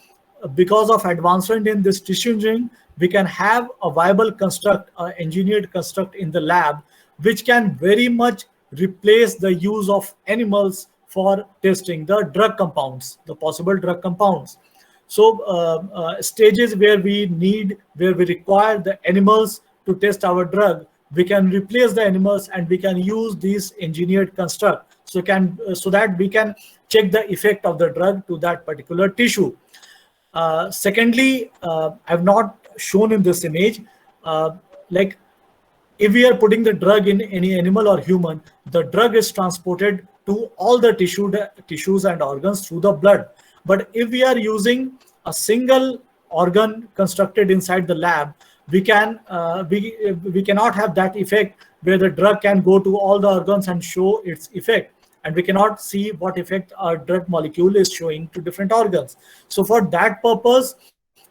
because of advancement in this tissue engineering, we can have a viable construct, engineered construct in the lab, which can very much replace the use of animals for testing the drug compounds, the possible drug compounds. So stages where where we require the animals to test our drug, we can replace the animals and we can use these engineered construct, so that we can check the effect of the drug to that particular tissue. Secondly, I've not shown in this image, like if we are putting the drug in any animal or human, the drug is transported to all the tissues and organs through the blood. But if we are using a single organ constructed inside the lab, we cannot have that effect where the drug can go to all the organs and show its effect, and we cannot see what effect our drug molecule is showing to different organs. So for that purpose,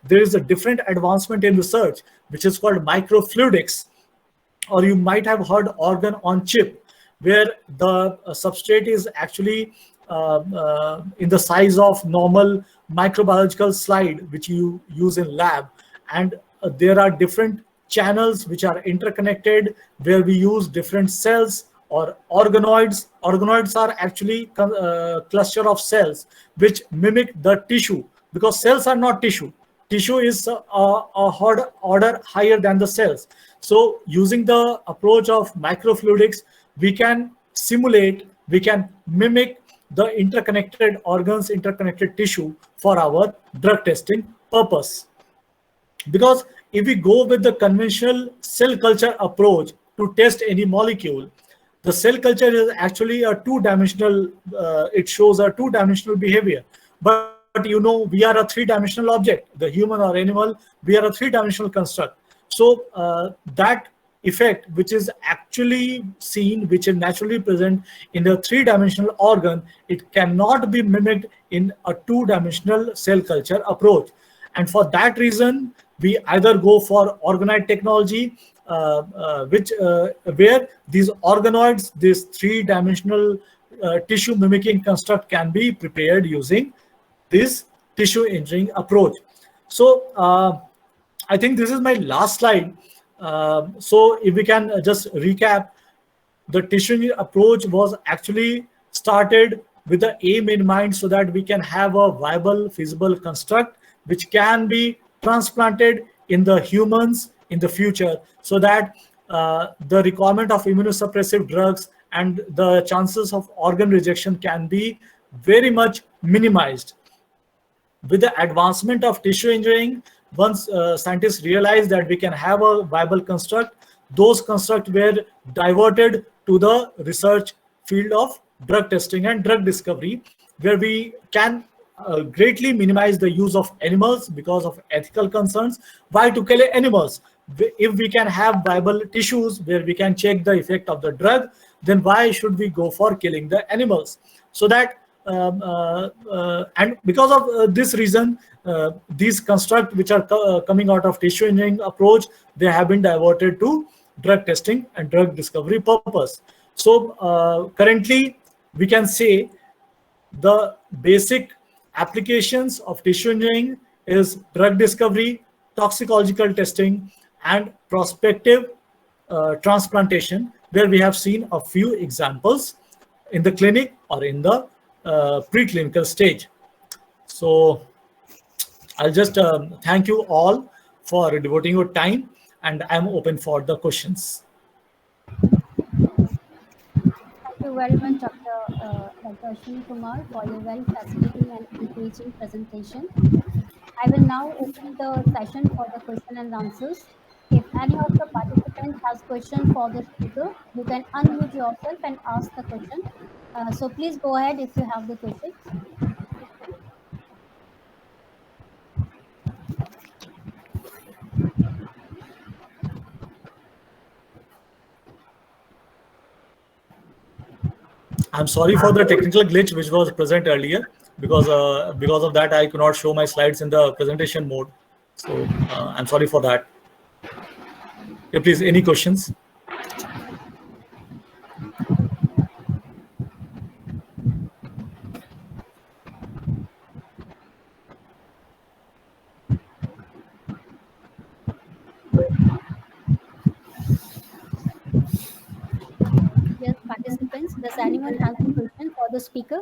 there is a different advancement in research which is called microfluidics, or you might have heard organ on chip, where the substrate is actually in the size of normal microbiological slide which you use in lab, and there are different channels which are interconnected, where we use different cells or organoids. Organoids are actually cluster of cells which mimic the tissue, because cells are not tissue. Tissue is a order higher than the cells. So using the approach of microfluidics, we can simulate, we can mimic the interconnected organs, interconnected tissue for our drug testing purpose. Because if we go with the conventional cell culture approach to test any molecule, the cell culture is actually a two-dimensional, it shows a two-dimensional behavior. But we are a three-dimensional object, the human or animal, we are a three-dimensional construct. So that effect, which is actually seen, which is naturally present in a three-dimensional organ, it cannot be mimicked in a two-dimensional cell culture approach. And for that reason, we either go for organoid technology, where these organoids, this three-dimensional tissue mimicking construct, can be prepared using this tissue engineering approach. So I think this is my last slide. So if we can just recap, the tissue engineering approach was actually started with the aim in mind, so that we can have a viable, feasible construct which can be transplanted in the humans in the future, so that the requirement of immunosuppressive drugs and the chances of organ rejection can be very much minimized. With the advancement of tissue engineering, once scientists realized that we can have a viable construct, those constructs were diverted to the research field of drug testing and drug discovery, where we can greatly minimize the use of animals because of ethical concerns. Why to kill animals? If we can have viable tissues where we can check the effect of the drug, then why should we go for killing the animals? So that and because of this reason, these constructs which are coming out of tissue engineering approach, they have been diverted to drug testing and drug discovery purpose. So currently, we can say the basic applications of tissue engineering is drug discovery, toxicological testing, and prospective transplantation, where we have seen a few examples in the clinic or in the preclinical stage. So I'll just thank you all for devoting your time, and I'm open for the questions. Thank you very much, Dr. Ashwini Kumar, for your very fascinating and engaging presentation. I will now open the session for the question and answers. If any of the participants has question for the speaker, you can unmute yourself and ask the question. So please go ahead if you have the question. I'm sorry for the technical glitch which was present earlier, because of that I could not show my slides in the presentation mode. So I'm sorry for that. Yeah, please, any questions? Yes, participants, does anyone have a question for the speaker?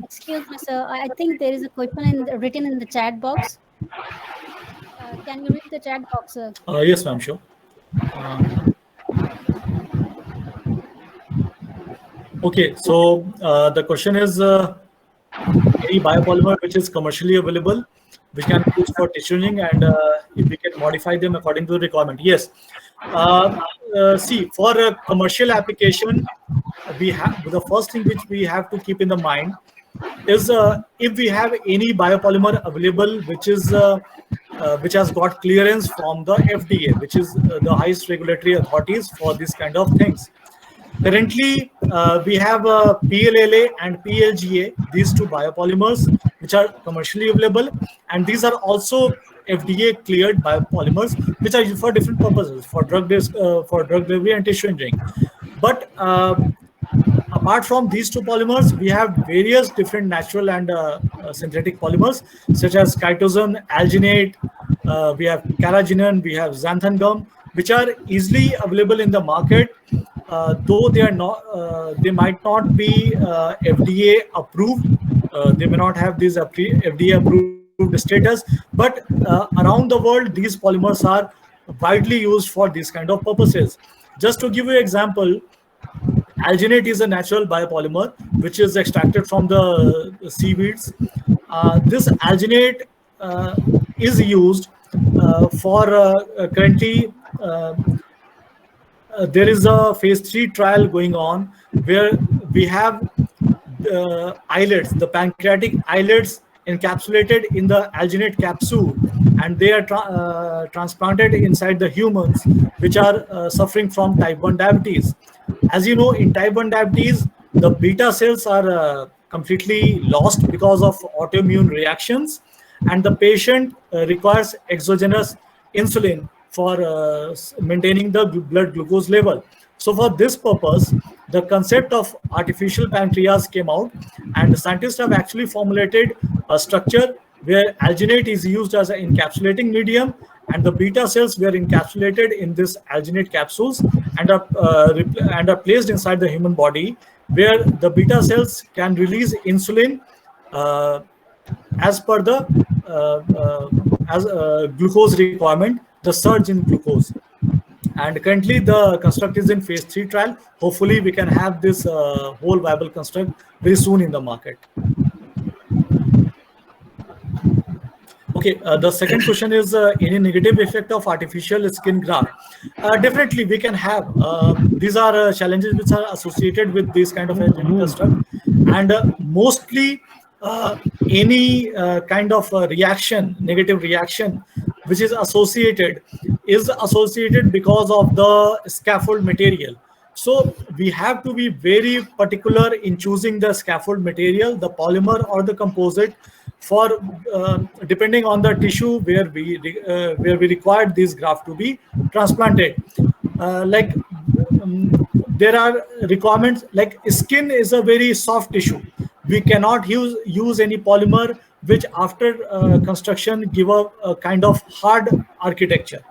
Excuse me, sir. I think there is a question written in the chat box. Can you read the chat box, sir? Yes, ma'am, sure. Okay, so the question is, any biopolymer which is commercially available, which can be used for tissuing, and if we can modify them according to the requirement. Yes. See, for a commercial application, we have the first thing which we have to keep in the mind is, if we have any biopolymer available which has got clearance from the FDA, which is the highest regulatory authorities for this kind of things. Currently, we have PLLA and PLGA, these two biopolymers, which are commercially available, and these are also FDA cleared biopolymers, which are used for different purposes, for drug delivery and tissue engineering. But apart from these two polymers, we have various different natural and synthetic polymers, such as chitosan, alginate, we have carrageenan, we have xanthan gum, which are easily available in the market, though they are not, they might not be FDA approved. They may not have this FDA approved status, but around the world, these polymers are widely used for these kind of purposes. Just to give you an example, alginate is a natural biopolymer which is extracted from the seaweeds. This alginate is used for currently. There is a phase 3 trial going on where we have islets, the pancreatic islets encapsulated in the alginate capsule, and they are transplanted inside the humans which are suffering from type 1 diabetes. As you know, in type 1 diabetes, the beta cells are completely lost because of autoimmune reactions, and the patient requires exogenous insulin for maintaining the blood glucose level. So for this purpose, the concept of artificial pancreas came out, and the scientists have actually formulated a structure where alginate is used as an encapsulating medium, and the beta cells were encapsulated in this alginate capsules and are placed inside the human body, where the beta cells can release insulin as per the glucose requirement, the surge in glucose. And currently the construct is in phase 3 trial. Hopefully we can have this whole viable construct very soon in the market. Okay, the second question is, any negative effect of artificial skin graft? Definitely we can have. These are challenges which are associated with this kind of construct, and mostly any kind of reaction, negative reaction, which is associated because of the scaffold material. So we have to be very particular in choosing the scaffold material, the polymer or the composite, for depending on the tissue where we require this graft to be transplanted. There are requirements, like skin is a very soft tissue. We cannot use any polymer which after construction give a kind of hard architecture.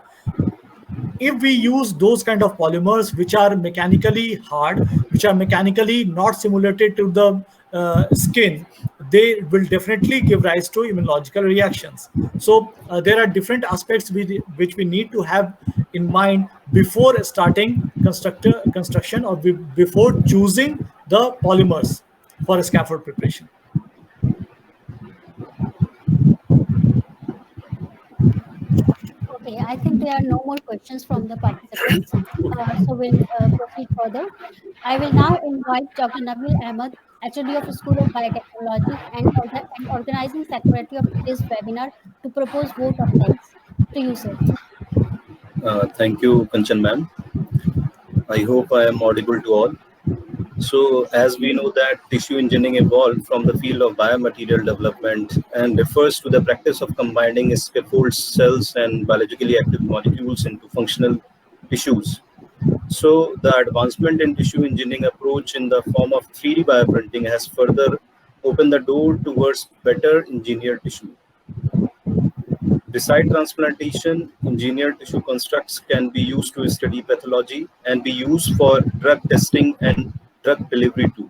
If we use those kind of polymers which are mechanically hard, which are mechanically not simulated to the skin, they will definitely give rise to immunological reactions. So there are different aspects which we need to have in mind before starting construction or before choosing the polymers. for scaffold preparation. Okay, I think there are no more questions from the participants. So we'll proceed further. I will now invite Dr. Nabil Ahmed, HOD of School of Biotechnology and Organizing Secretary of today's webinar, to propose vote of thanks. To you, sir. Thank you, Kanchan ma'am. I hope I am audible to all. So, as we know that tissue engineering evolved from the field of biomaterial development and refers to the practice of combining scaffold cells and biologically active molecules into functional tissues. So, the advancement in tissue engineering approach in the form of 3D bioprinting has further opened the door towards better engineered tissue. Beside transplantation, engineered tissue constructs can be used to study pathology and be used for drug testing and drug delivery too.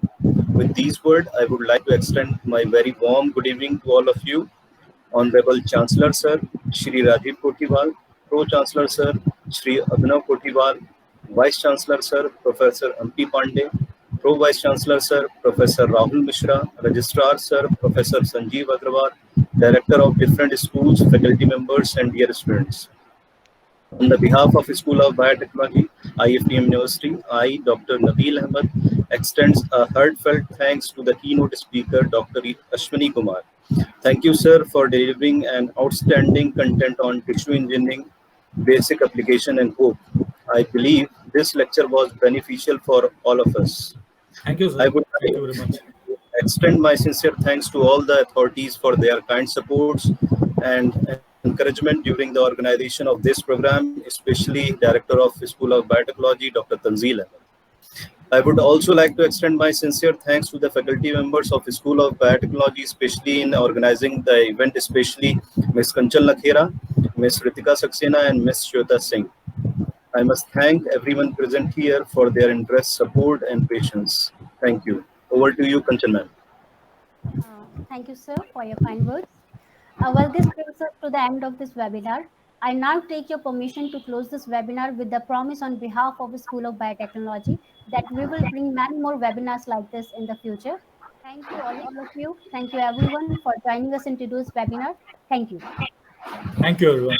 With these words, I would like to extend my very warm good evening to all of you. Honorable Chancellor Sir, Shri Rajiv Kotiwal, Pro Chancellor Sir, Shri Abhinav Kotiwal, Vice Chancellor Sir, Professor Ampi Pandey, Pro Vice Chancellor Sir, Professor Rahul Mishra, Registrar Sir, Professor Sanjeev Agrawal, Director of different schools, faculty members, and dear students. On the behalf of School of Biotechnology, IFTM University, I, Dr. Nabil Ahmed, extends a heartfelt thanks to the keynote speaker, Dr. Ashwini Kumar. Thank you, sir, for delivering an outstanding content on tissue engineering, basic application, and hope. I believe this lecture was beneficial for all of us. Thank you, sir. I would Thank you very much. extend my sincere thanks to all the authorities for their kind supports and encouragement during the organization of this program, especially Director of School of Biotechnology, Dr. Tanzeel Ahmed. I would also like to extend my sincere thanks to the faculty members of School of Biotechnology, especially in organizing the event, especially Ms. Kanchal Lakhera, Ms. Ritika Saxena, and Ms. Shweta Singh. I must thank everyone present here for their interest, support, and patience. Thank you. Over to you, Kanchan ma'am. Thank you, sir, for your kind words. Well, this brings us to the end of this webinar. I now take your permission to close this webinar with the promise on behalf of the School of Biotechnology that we will bring many more webinars like this in the future. Thank you, all of you. Thank you, everyone, for joining us in today's webinar. Thank you. Thank you, everyone.